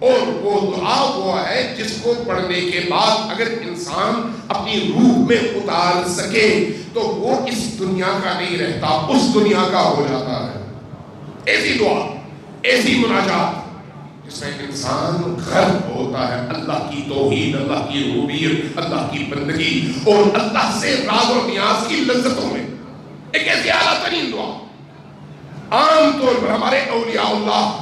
اور وہ دعا وہ ہے جس کو پڑھنے کے بعد اگر انسان اپنی روح میں اتار سکے تو وہ اس دنیا کا نہیں رہتا، اس دنیا کا ہو جاتا ہے۔ ایسی دعا، ایسی مناجات جس میں انسان غرق ہوتا ہے اللہ کی توحید، اللہ کی ربوبیت، اللہ کی بندگی اور اللہ سے راز اور نیاز کی لذتوں میں۔ ایک ایسی اعلیٰ ترین دعا عام طور پر ہمارے اولیاء اللہ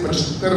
75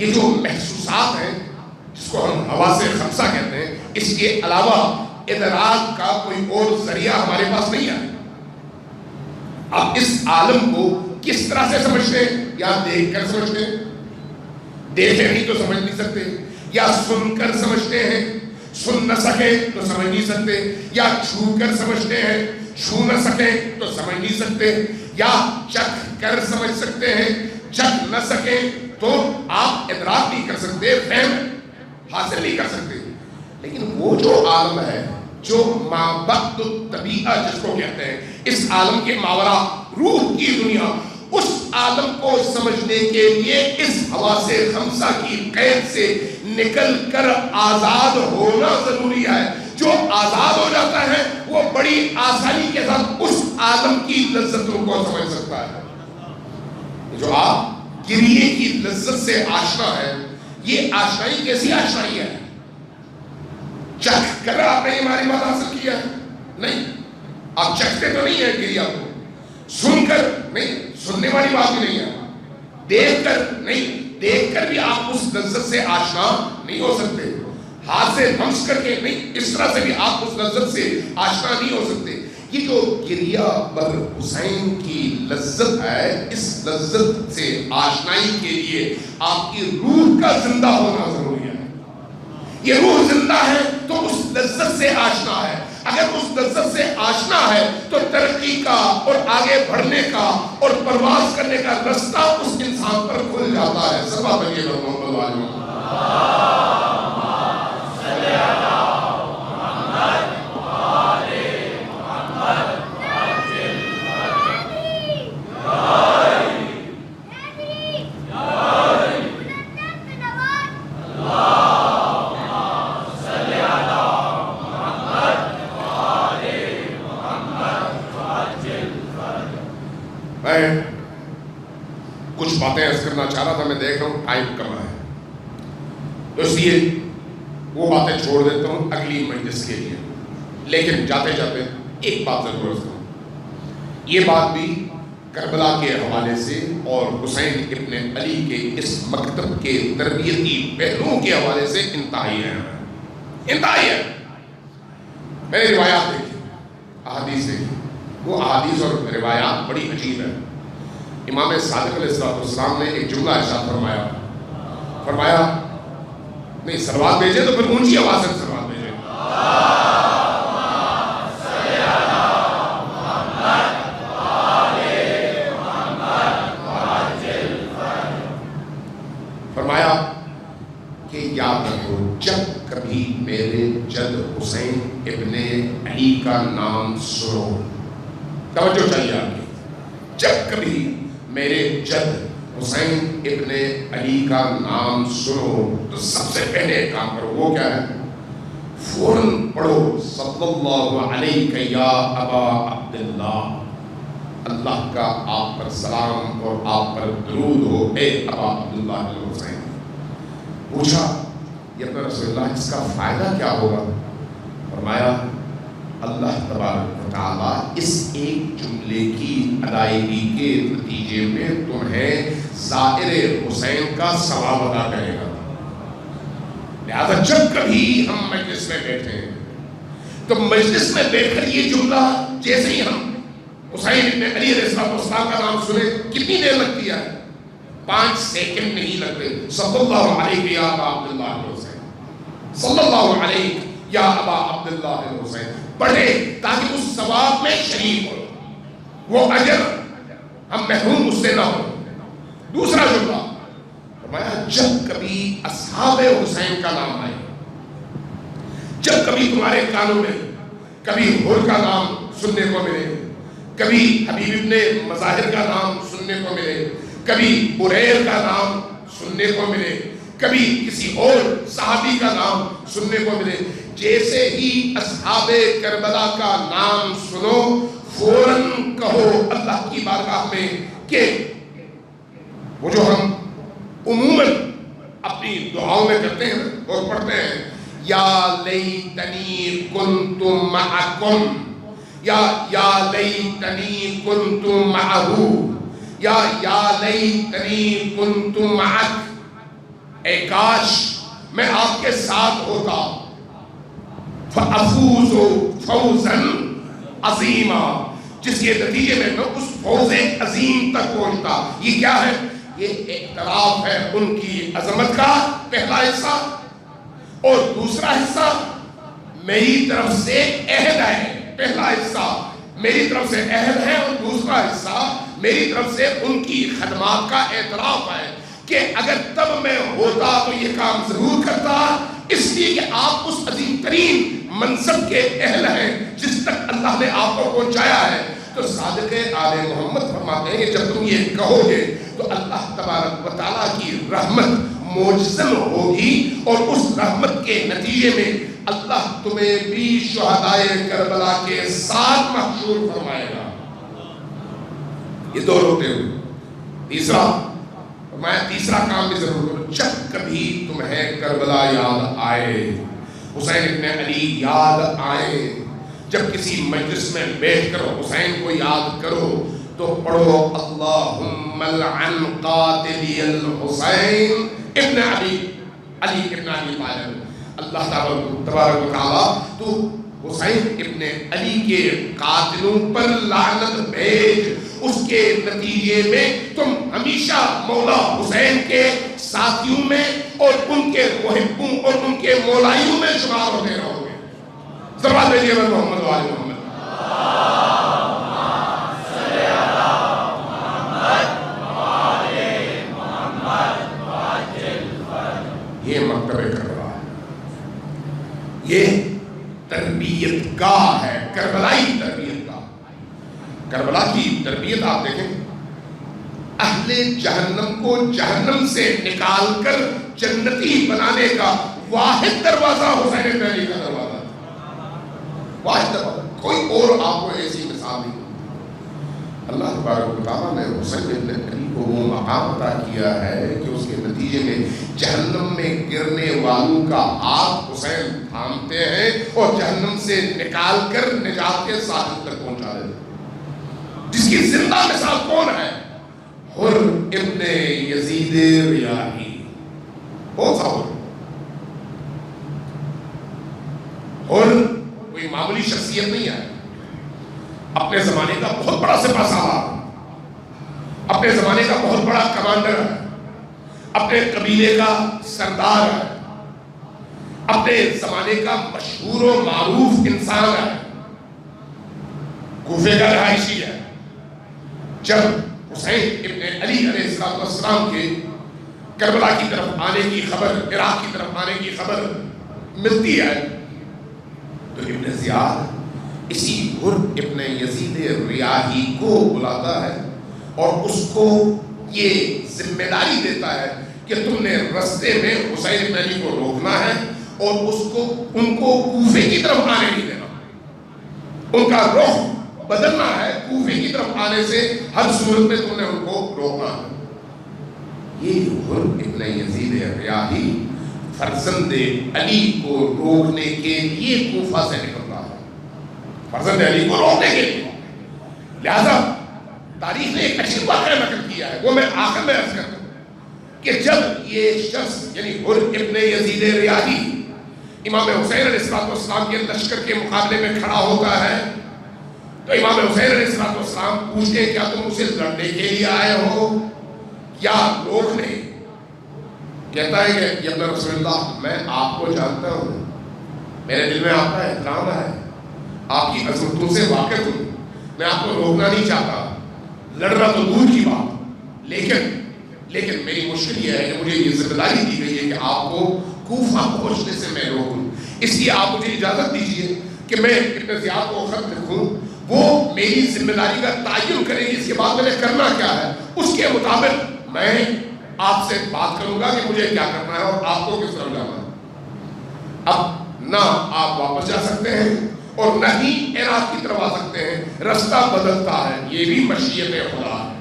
یہ جو محسوسات ہیں جس کو ہم حواس خمسہ کہتے ہیں، اس کے علاوہ ادراک کا کوئی اور ذریعہ ہمارے پاس نہیں ہے۔ آپ اس عالم کو کس طرح سے سمجھتے ہیں؟ یا دیکھ کر سمجھتے ہیں، دیکھے نہیں تو سمجھ نہیں سکتے، یا سن کر سمجھتے ہیں، سن نہ سکے تو سمجھ نہیں سکتے، یا چھو کر سمجھتے ہیں، چھو نہ سکے تو سمجھ نہیں سکتے، یا چکھ کر سمجھ سکتے ہیں، چکھ نہ سکے تو آپ ادراک نہیں کر سکتے، فہم حاصل نہیں کر سکتے۔ لیکن وہ جو عالم ہے جو مابعد الطبیعہ جس کو کہتے ہیں، اس عالم کے ماورا روح کی دنیا، اس عالم کو سمجھنے کے لیے اس حواس خمسہ کی قید سے نکل کر آزاد ہونا ضروری ہے۔ جو آزاد ہو جاتا ہے وہ بڑی آسانی کے ساتھ اس عالم کی لذتوں کو سمجھ سکتا ہے۔ جو آپ گریے کی لذت سے آشنا ہے، یہ آشنائی کیسی آشنائی ہے؟ چکھ کر آپ نے ہماری بات حاصل کیا ہے؟ نہیں، آپ چکھتے تو نہیں ہیں گریا کو، سن کر نہیں، سننے والی بات بھی نہیں ہے، دیکھ کر نہیں، دیکھ کر بھی آپ اس لذت سے آشنا نہیں ہو سکتے، ہاتھ سے لمس کر کے نہیں، اس طرح سے بھی آپ اس لذت سے آشنا نہیں ہو سکتے۔ یہ جو گریہ بر حسین کی لذت ہے، اس لذت سے آشنائی کے لیے آپ کی روح کا زندہ ہونا ضروری ہے۔ یہ روح زندہ ہے تو اس لذت سے آشنا ہے۔ اگر اس لذت سے آشنا ہے تو ترقی کا اور آگے بڑھنے کا اور پرواز کرنے کا رستہ اس انسان پر کھل جاتا ہے۔ سب آئیے محمد والی کچھ باتیں عرض کرنا چاہ رہا تھا، میں دیکھ رہا ہوں ٹائم کم ہے، تو اس لیے وہ باتیں چھوڑ دیتا ہوں اگلی مجلس کے لیے۔ لیکن جاتے جاتے ایک بات ضرور عرض کروں، یہ بات بھی کربلا کے حوالے سے اور حسین ابن علی کے اس مکتب کے تربیتی پہلوؤں کے حوالے سے انتہائی ہے، انتہائی ہے۔ میں نے روایات دیکھی، احادیث دیکھی، وہ احادیث اور روایات بڑی عجیب ہے۔ امام صادق علیہ السلام نے ایک جملہ ارشاد فرمایا نہیں، سلوات بھیجے تو پھر اونچی آواز سے سلوات بھیجے۔ فرمایا کہ یاد رکھو، جب کبھی میرے جد حسین ابن علی کا نام سنو، توجہ چاہیے آپ کی، جب کبھی میرے جد حسین ابن علی کا نام سنو تو سب سے پہلے کام کرو، وہ کیا ہے؟ فوراً پڑھو صلی اللہ علیہ یا ابا عبداللہ، اللہ کا آپ پر سلام اور آپ پر درود ہو اے ابا عبداللہ الحسین۔ پوچھا یا رسول اللہ اس کا فائدہ کیا ہوگا؟ فرمایا اللہ تبارک و تعالیٰ اس ایک جملے کی ادائیگی کے نتیجے میں تمہیں زائر حسین کا ثواب ادا کرے گا۔ لہذا جب کبھی ہم مجلس میں بیٹھے ہیں تو مجلس میں بیٹھ کر یہ جملہ جیسے ہی ہم حسین ابن علی علیہ السلام کا نام سنے، کتنی دیر لگتی ہے؟ 5 سیکنڈ نہیں لگتے۔ صلی اللہ علیہ یا ابا عبداللہ الحسین، صلی اللہ علیہ یا ابا عبداللہ الحسین پڑھے تاکہ اس ثواب میں شریک ہو، وہ اجر ہم محروم اس سے نہ ہو۔ دوسرا جملہ فرمایا جب کبھی اصحاب حسین کا نام آئے، جب کبھی تمہارے کانوں میں کبھی حر کا نام سننے کو ملے، کبھی حبیب ابن مظاہر کا نام سننے کو ملے، کبھی بریر کا نام سننے کو ملے، کبھی کسی اور صحابی کا نام سننے کو ملے، جیسے ہی اصحاب کربلا کا نام سنو فوراً کہو اللہ کی بارگاہ میں کہ وہ جو ہم عموماً اپنی دعاؤں میں کرتے ہیں اور پڑھتے ہیں، یا لیتنی کنت معکم، یا لیتنی کنت معہو، یا لیتنی کنت معک۔ اے کاش میں آپ کے ساتھ ہوتا، فَأَفُوزُ فَوْزًا عَظِيمًا، جس کے نتیجے میں اس فوز عظیم تک پہنچتا۔ یہ کیا ہے؟ یہ اعتراف ہے ان کی عظمت کا پہلا حصہ، اور دوسرا حصہ میری طرف سے عہد ہے۔ پہلا حصہ میری طرف سے عہد ہے، اور دوسرا حصہ میری طرف سے ان کی خدمات کا اعتراف ہے کہ اگر تب میں ہوتا تو یہ کام ضرور کرتا، اس لیے کہ آپ اس عظیم ترین منصب کے اہل ہیں جس تک اللہ نے آپ کو پہنچایا ہے۔ تو صادق آل محمد فرماتے ہیں کہ جب تم یہ کہو گے تو اللہ تبارک و تعالیٰ کی رحمت موجزن ہوگی، اور اس رحمت کے نتیجے میں اللہ تمہیں بھی شہدائے کربلا کے ساتھ محشور فرمائے گا۔ یہ دو ہوتے ہوئے تیسرا فرمایا، تیسرا کام بھی ضرور کرو، جب کبھی تمہیں کربلا یاد آئے، حسین ابن علی یاد آئے، جب کسی مجلس میں بیٹھ کر حسین کو یاد کرو تو پڑھو اللہم لعن قاتلی الحسین ابن علی ابن علی طالب۔ اللہ تبارک و تعالیٰ تو حسین ابن علی کے قاتلوں پر لعنت بھیج، اس کے نتیجے میں تم ہمیشہ مولا حسین کے ساتھیوں میں اور ان کے محبوں اور ان کے مولائیوں میں شمار ہوتے رہو گے۔ ضرورت دیجیے محمد و آل محمد۔ یہ مکتبہ کربلا ہے، یہ تربیت گاہ ہے، کربلائی تربیت گاہ۔ کربلا کی تربیت آپ دیکھیں، اہل جہنم کو جہنم سے نکال کر جنتی بنانے کا واحد دروازہ حسین ابن علی کا دروازہ ہے، واحد دروازہ، کوئی اور آپ کو ایسی مثال نہیں۔ اللہ تبارک و تعالیٰ نے حسین ابن علی کو وہ مقام عطا کیا ہے کہ اس کے نتیجے میں جہنم میں گرنے والوں کا ہاتھ حسین تھامتے ہیں اور جہنم سے نکال کر نجات کے ساحل تک پہنچا دیتے ہیں۔ جس کی زندہ مثال کون ہے؟ حر ابن یزید ریاحی۔ کون سا حر؟ حر کوئی معمولی شخصیت نہیں ہے، اپنے زمانے کا بہت بڑا سپہ سالار، اپنے زمانے کا بہت بڑا کمانڈر ہے، اپنے قبیلے کا سردار ہے، اپنے زمانے کا مشہور و معروف انسان ہے، کوفے کا رہائشی ہے۔ جب حسین ابن علی علیہ السلام کے کربلا کی طرف آنے کی خبر، عراق کی طرف آنے کی خبر ملتی ہے تو ابن زیاد اسی حر ابن یزید ریاحی کو بلاتا ہے اور اس کو یہ ذمہ داری دیتا ہے کہ تم نے رستے میں حسین ابن علی کو روکنا ہے اور اس کو ان کو کوفے کی طرف آنے نہیں دینا، ان کا رخ بدلنا ہے، کوفے کی طرف آنے سے ہر صورت میں تم نے ان کو روکنا ہے۔ یہ حر ابن یزید ریاحی فرزند علی کو روکنے کے لیے کوفہ سے نکل رہا ہے، فرزند علی کو روکنے کے لیے۔ لہذا تاریخ نے ایک عجیب واقعہ نقل کیا ہے، وہ میں آخر میں عرض کرتا ہوں کہ جب یہ شخص یعنی حر ابن یزید ریاحی امام حسین علیہ السلام کے لشکر کے مقابلے میں کھڑا ہوتا ہے تو امام حسین علیہ السلام پوچھتے ہیں کیا تم اسے لڑنے کے لیے آئے ہو یا روکنے؟ کہتا ہے کہ یا رسول اللہ میں آپ کو جانتا ہوں، میرے دل میں آپ کا احترام ہے، آپ کی عظمتوں سے واقف ہوں، میں آپ کو روکنا نہیں چاہتا، لڑنا تو دور کی بات، لیکن میری مشکل یہ ہے کہ مجھے یہ ذمہ داری دی گئی ہے کہ آپ کو کوفہ پہنچنے سے میں روکوں، اس لیے آپ مجھے اجازت دیجیے کہ میں ابن زیاد کو خط لکھوں، وہ میری ذمہ داری کا تعین کریں گے، اس کے بعد میں نے کرنا کیا ہے اس کے مطابق میں آپ سے بات کروں گا کہ مجھے کیا کرنا ہے اور آپ کو کس طرح جانا ہے۔ اب نہ آپ واپس جا سکتے ہیں اور نہ ہی عراق کی طرف آ سکتے ہیں، رستہ بدلتا ہے، یہ بھی مشیت خدا ہے،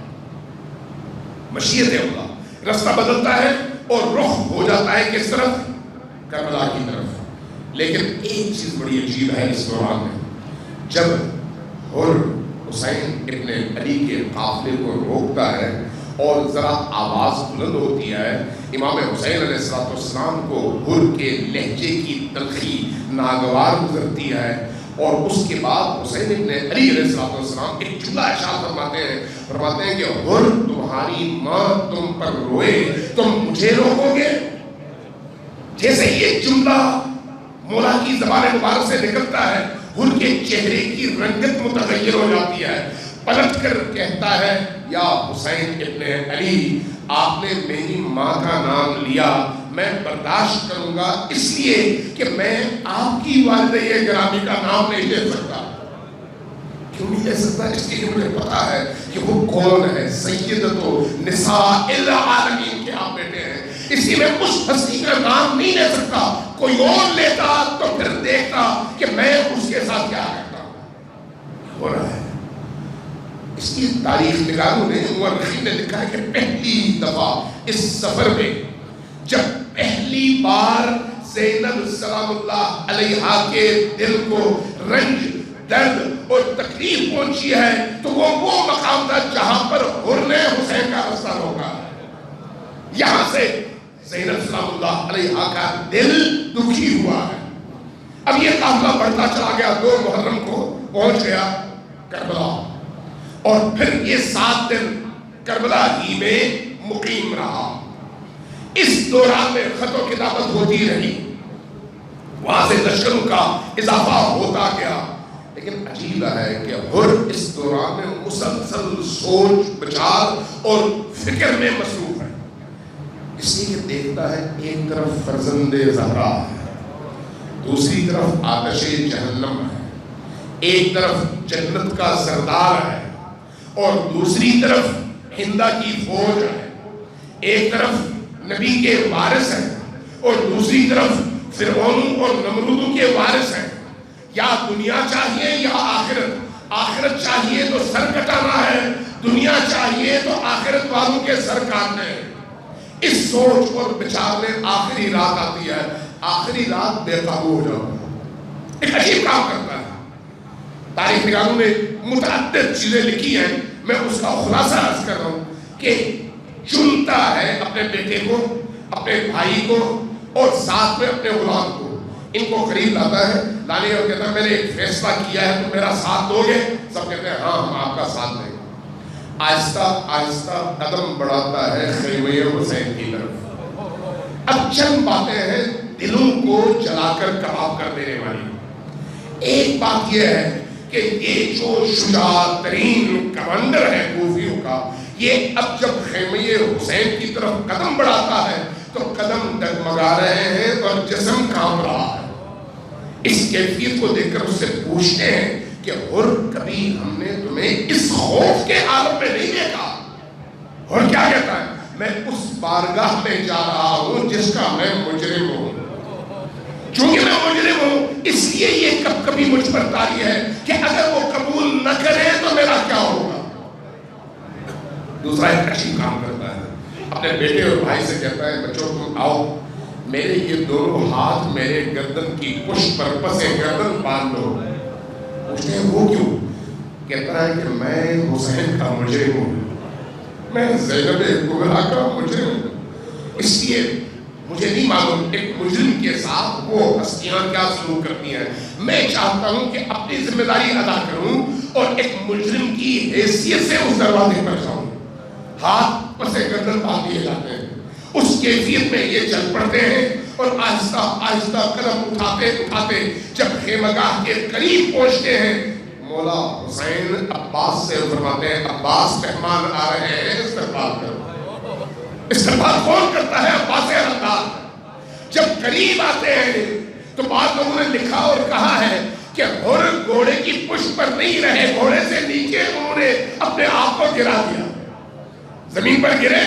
مشیت خدا، رستہ بدلتا ہے اور رخ ہو جاتا ہے کس طرف؟ کربلا کی طرف۔ لیکن ایک چیز بڑی عجیب ہے اس دوران میں، جب حر حسین ابن علی کے قافلے کو روکتا ہے اور ذرا آواز بلند ہوتی ہے، امام حسین علیہ السلام کو حر کے لہجے کی تلخی ناگوار گزرتی ہے، اور اس کے بعد حسین ابن علی علیہ السلام ایک جملہ ارشاد فرماتے ہیں کہ حر تمہاری ماں تم پر روئے تم مجھے روکو گے؟ جیسے یہ جملہ مولا کی زبان مبارک سے نکلتا ہے، حر کے چہرے کی رنگت متغیر ہو جاتی ہے، پلٹ کر کہتا ہے یا حسین ابن علی، آپ نے میری ماں کا نام لیا، میں برداشت کروں گا اس لیے کہ میں آپ کی والدہ گرامی کا نام نہیں لے سکتا۔ کیوں نہیں لے سکتا؟ اس لیے کہ مجھے پتا ہے کہ وہ کون ہے، سیدتو نساء العالمین کے آپ بیٹے ہیں، اس لیے میں اس ہستی کا نام نہیں لے سکتا، کوئی اور لیتا تو پھر دیکھتا کہ میں اس کے ساتھ کیا کرتا ہو رہا ہے۔ اس کی تاریخ نگاروں نے، مورخین نے لکھا ہے کہ پہلی دفعہ اس سفر میں جب پہلی بار زینب سلام اللہ علیہا کے دل کو رنج، درد اور تکلیف پہنچی ہے تو وہ مقام تھا جہاں پر حر نے حسین کا رستہ روکا۔ یہاں سے زینب سلام اللہ علیہا کا دل دکھی ہوا ہے۔ اب یہ قافلہ بڑھتا چلا گیا، 2 محرم کو پہنچ گیا کربلا، اور پھر یہ 7 دن کربلا ہی میں مقیم رہا۔ اس دوران میں خط و کتابت ہوتی رہی، وہاں سے لشکروں کا اضافہ ہوتا گیا، لیکن عجیب ہے کہ حر اس دوران میں مسلسل سوچ بچار اور فکر میں مصروف ہے، اس لیے کہ دیکھتا ہے ایک طرف فرزند زہرا ہے، دوسری طرف آتش جہنم ہے، ایک طرف جنت کا سردار ہے اور دوسری طرف ہندہ کی فوج ہے، ایک طرف نبی کے وارث ہیں اور دوسری طرف فرعون اور نمرود کے وارث ہیں۔ یا دنیا چاہیے یا آخرت، آخرت چاہیے تو سر کٹانا ہے، دنیا چاہیے تو آخرت والوں کے سر کاٹنے ہیں۔ اس سوچ اور بچار میں آخری رات آتی ہے، آخری رات بے قابو ہو جاتا ہے، ایک عجیب کام کرتا ہے۔ تاریخ نگاروں نے متعدد چیزیں لکھی ہیں، میں اس کا خلاصہ عرض کر رہا ہوں کہ چنتا ہے اپنے بیٹے کو، اپنے بھائی کو اور ساتھ میں اپنے غلام کو، ان کو قریب لاتا ہے، لانے اور کہتا ہے میں نے ایک فیصلہ کیا ہے، تم میرا ساتھ دو گے؟ سب کہتے ہیں ہاں ہم آپ کا ساتھ دیں گے۔ آہستہ آہستہ قدم بڑھاتا ہے خیمہ حسین کی طرف۔ اب چند باتیں ہیں دلوں کو جلا کر کباب کر دینے والی۔ ایک بات یہ ہے کہ یہ جو شجاع ترین کمانڈر ہے کوفیوں کا، یہ اب جب خیمہ حسین کی طرف قدم بڑھاتا ہے تو قدم ڈگمگا رہے ہیں اور جسم کانپ رہا ہے۔ اس کیفیت کو دیکھ کر اس سے پوچھتے ہیں کہ حر کبھی ہم نے تمہیں اس خوف کے عالم میں نہیں دیکھا۔ حر کیا کہتا ہے؟ میں اس بارگاہ میں جا رہا ہوں جس کا میں مجرم ہوں، چونکہ میں مجرم ہوں اس لیے یہ کب کبھی مجھ پر طاری ہے کہ اگر وہ قبول نہ کرے تو میرا کیا ہوگا۔ دوسرا ایک عجیب کام کرتا ہے، اپنے بیٹے اور بھائی سے کہتا ہے بچوں تم آؤ، میرے یہ دونوں ہاتھ میرے گردن کی پشت پر پسے گردن باندھ لو۔ پوچھتے ہیں وہ کیوں؟ کہتا ہے کہ میں حسین کا مجرم ہوں، میں زینب کبریٰ کا مجرم ہوں، اس لیے مجھے نہیں معلوم ایک مجرم کے ساتھ وہ ہستیاں کیا سلوک کرتی ہیں۔ میں چاہتا ہوں کہ اپنی ذمہ داری ادا کروں اور ایک مجرم کی حیثیت سے اس دروازے پر جاؤں۔ ہاتھ پسے گردن باندھ دیے جاتے ہیں، اس کیفیت میں یہ چل پڑتے ہیں اور آہستہ آہستہ قدم اٹھاتے اٹھاتے جب خیمگاہ کے قریب پہنچتے ہیں، مولا حسین عباس سے فرماتے ہیں عباس مہمان آ رہے ہیں، استقبال کرو۔ استقبال کون کرتا ہے؟ عباس حلدار۔ جب قریب آتے ہیں تو بعض لوگوں نے لکھا اور کہا ہے کہ حر گھوڑے کی پشت پر نہیں رہے، گھوڑے سے نیچے انہوں نے اپنے آپ کو گرا دیا، زمین پر گرے،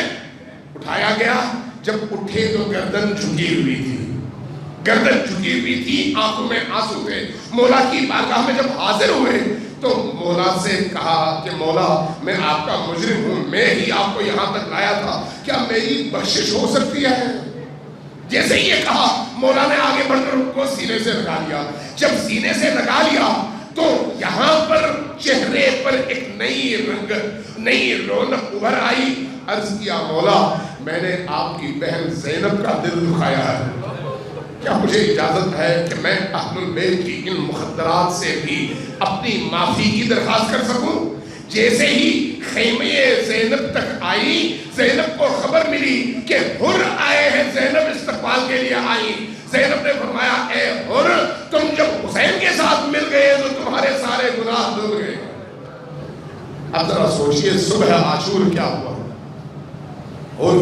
اٹھایا گیا۔ جب اٹھے تو گردن جھکی ہوئی تھی، گردن جھکی ہوئی تھی، آنکھوں میں آنسو تھے۔ مولا کی بارگاہ میں جب حاضر ہوئے تو مولا سے کہا کہ مولا میں آپ کا مجرم ہوں، میں ہی آپ کو یہاں تک لایا تھا، کیا میری بخشش ہو سکتی ہے؟ جیسے یہ کہا مولا نے آگے بڑھ کر ان کو سینے سے لگا لیا۔ جب سینے سے لگا لیا تو یہاں پر چہرے پر ایک نئی رنگ، نئی رونق ابھر آئی. عرض کیا مولا میں نے آپ کی بہن زینب کا دل دکھایا ہے، کیا مجھے اجازت ہے کہ میں اہل البیت کی ان مخدرات سے بھی اپنی معافی کی درخواست کر سکوں؟ جیسے ہی خیمے زینب تک آئی، زینب کو خبر ملی کہ حر آئے ہیں، زینب استقبال کے لیے آئی. زینب نے فرمایا اے حر، تم جب حسین کے ساتھ مل گئے تو تمہارے سارے گناہ دھل گئے. اب ذرا سوچئے صبح عاشور کیا ہوا. حر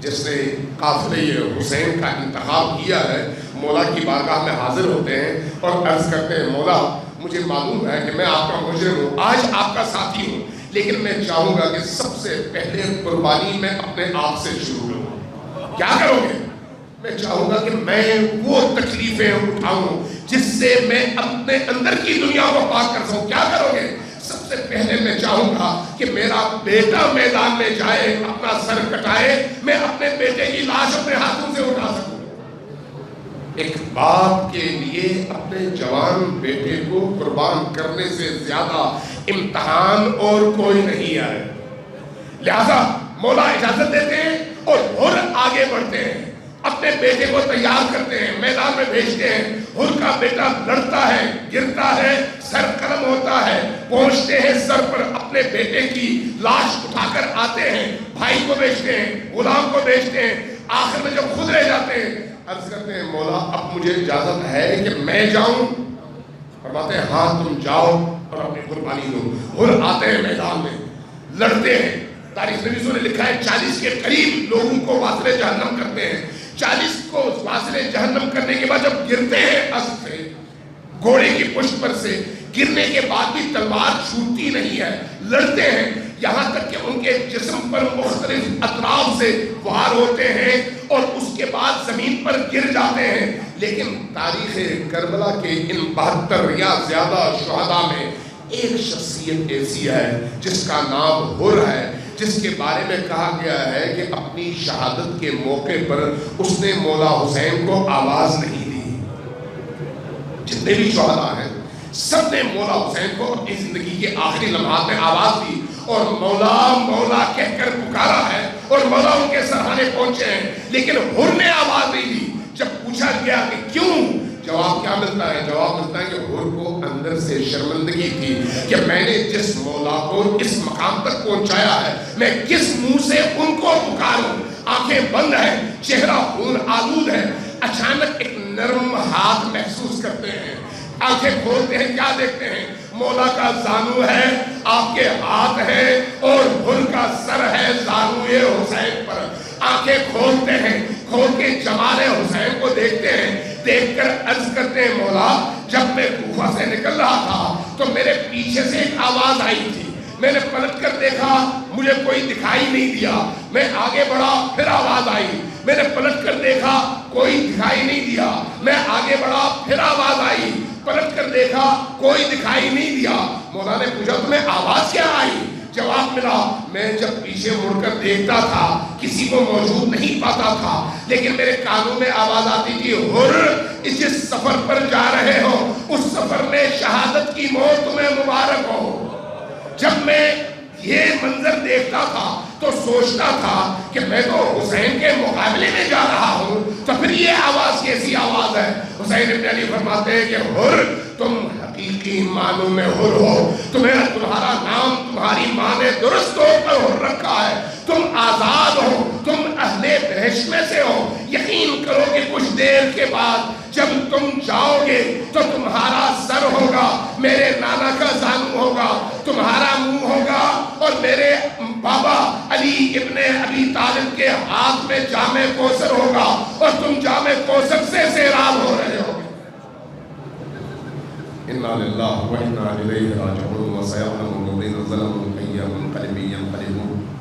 جس نے قافلے حسین کا انتخاب کیا ہے، مولا کی بارگاہ میں حاضر ہوتے ہیں اور عرض کرتے ہیں مولا مجھے معلوم ہے کہ میں آپ کا مجرم ہوں، آج آپ کا ساتھی ہوں، لیکن میں چاہوں گا کہ سب سے پہلے قربانی میں اپنے آپ سے شروع کروں. کیا کرو گے؟ میں چاہوں گا کہ میں وہ تکلیفیں اٹھاؤں جس سے میں اپنے اندر کی دنیا کو پاک کر سکوں. کیا کرو گے؟ سب سے پہلے میں چاہوں گا کہ میرا بیٹا میدان میں جائے، اپنا سر کٹائے، میں اپنے بیٹے کی لاش اپنے ہاتھوں سے اٹھا سکوں. ایک باپ کے لیے اپنے جوان بیٹے کو قربان کرنے سے زیادہ امتحان اور کوئی نہیں ہے. لہذا مولا اجازت دیتے ہیں اور حر آگے بڑھتے ہیں، اپنے بیٹے کو تیار کرتے ہیں، میدان میں بھیجتے ہیں. حر کا بیٹا لڑتا ہے، گرتا ہے، سر قلم ہوتا ہے، پہنچتے ہیں سر پر، اپنے بیٹے کی لاش اٹھا کر آتے ہیں، بھائی کو بیچتے ہیں، غلام کو بیچتے ہیں. آخر میں جب خود رہ جاتے ہیں عرض کرتے ہیں مولا اب مجھے اجازت ہے کہ میں جاؤں؟ فرماتے ہیں ہاں تم جاؤ اور اپنی قربانی دو. حر آتے ہیں میدان میں، لڑتے ہیں. تاریخ نویسوں نے لکھا ہے 40 کے قریب لوگوں کو واصل جہنم کرتے ہیں. 40 کو واصل جہنم کرنے کے بعد جب گرتے ہیں اسب سے، گھوڑے کی پشت پر سے، گرنے کے بعد بھی تلوار چھوٹتی نہیں ہے، لڑتے ہیں یہاں تک کہ ان کے جسم پر مختلف اطراف سے وار ہوتے ہیں اور اس کے بعد زمین پر گر جاتے ہیں. لیکن تاریخ کربلا کے ان 72 یا زیادہ شہداء میں ایک شخصیت ایسی ہے جس کا نام حر ہے، جس کے بارے میں کہا گیا ہے کہ اپنی شہادت کے موقع پر اس نے مولا حسین کو آواز نہیں دی. جتنے بھی شہداء ہیں سب نے مولا حسین کو اپنی زندگی کے آخری لمحات میں آواز دی اور مولا مولا کہہ کر پکارا ہے اور مولا ان کے سرحانے پہنچے ہیں، لیکن حر نے آواز نہیں دی. جب پوچھا گیا کہ کیوں، جواب کیا ملتا ہے؟ جواب ملتا ہے کہ حر کو اندر سے شرمندگی تھی کہ میں نے جس مولا کو اس مقام تک پہنچایا ہے میں کس منہ سے ان کو پکاروں. آنکھیں بند ہیں، چہرہ خون آلود ہے. اچانک ایک نرم ہاتھ محسوس کرتے ہیں، آنکھیں کھولتے ہیں، کیا دیکھتے ہیں؟ مولا کا زانو ہے، آپ کے ہاتھ ہیں اور حر کا سر ہے زانوئے حسین پر. آنکھیں کھولتے ہیں، کھول کے جمال حسین کو دیکھتے ہیں، دیکھ کر عرض کرتے ہیں مولا جب میں کوفہ سے نکل رہا تھا تو میرے پیچھے سے ایک آواز آئی تھی، میں نے پلٹ کر دیکھا مجھے کوئی دکھائی نہیں دیا، میں آگے بڑھا پھر آواز آئی، میں نے پلٹ کر دیکھا کوئی دکھائی نہیں دیا، میں آگے بڑھا پھر آواز آئی، پلٹ کر دیکھا کوئی دکھائی نہیں دیا. مولا نے پوچھا تمہیں آواز کیا آئی؟ جواب ملا میں جب پیچھے مڑ کر دیکھتا تھا کسی کو موجود نہیں پاتا تھا، لیکن میرے کانوں میں آواز آتی تھی حر اس جس سفر پر جا رہے ہو اس سفر میں شہادت کی موت تمہیں مبارک ہو. جب میں یہ منظر دیکھتا تھا تو سوچتا تھا کہ میں تو حسین کے مقابلے میں جا رہا ہوں، تو پھر یہ آواز کیسی آواز ہے؟ حسین ابن علی فرماتے ہیں کہ حر تم حقیقی معنوں میں حر ہو، تمہارا نام تمہاری ماں نے درست طور پر حر رکھا ہے، تم آزاد ہو، تم اہل بہشت میں سے ہو. یقین کرو کہ کچھ دیر کے بعد جب تم جاؤ گے تو تمہارا سر ہوگا، میرے نانا کا زانو ہوگا، تمہارا منہ ہوگا اور میرے بابا علی ابن ابی طالب کے ہاتھ میں جام کوثر ہوگا اور تم جام کوثر سے سیراب ہو رہے ہو. انا للہ و انا الیہ راجعون وسیعلم الذین ظلموا ای منقلب ینقلبون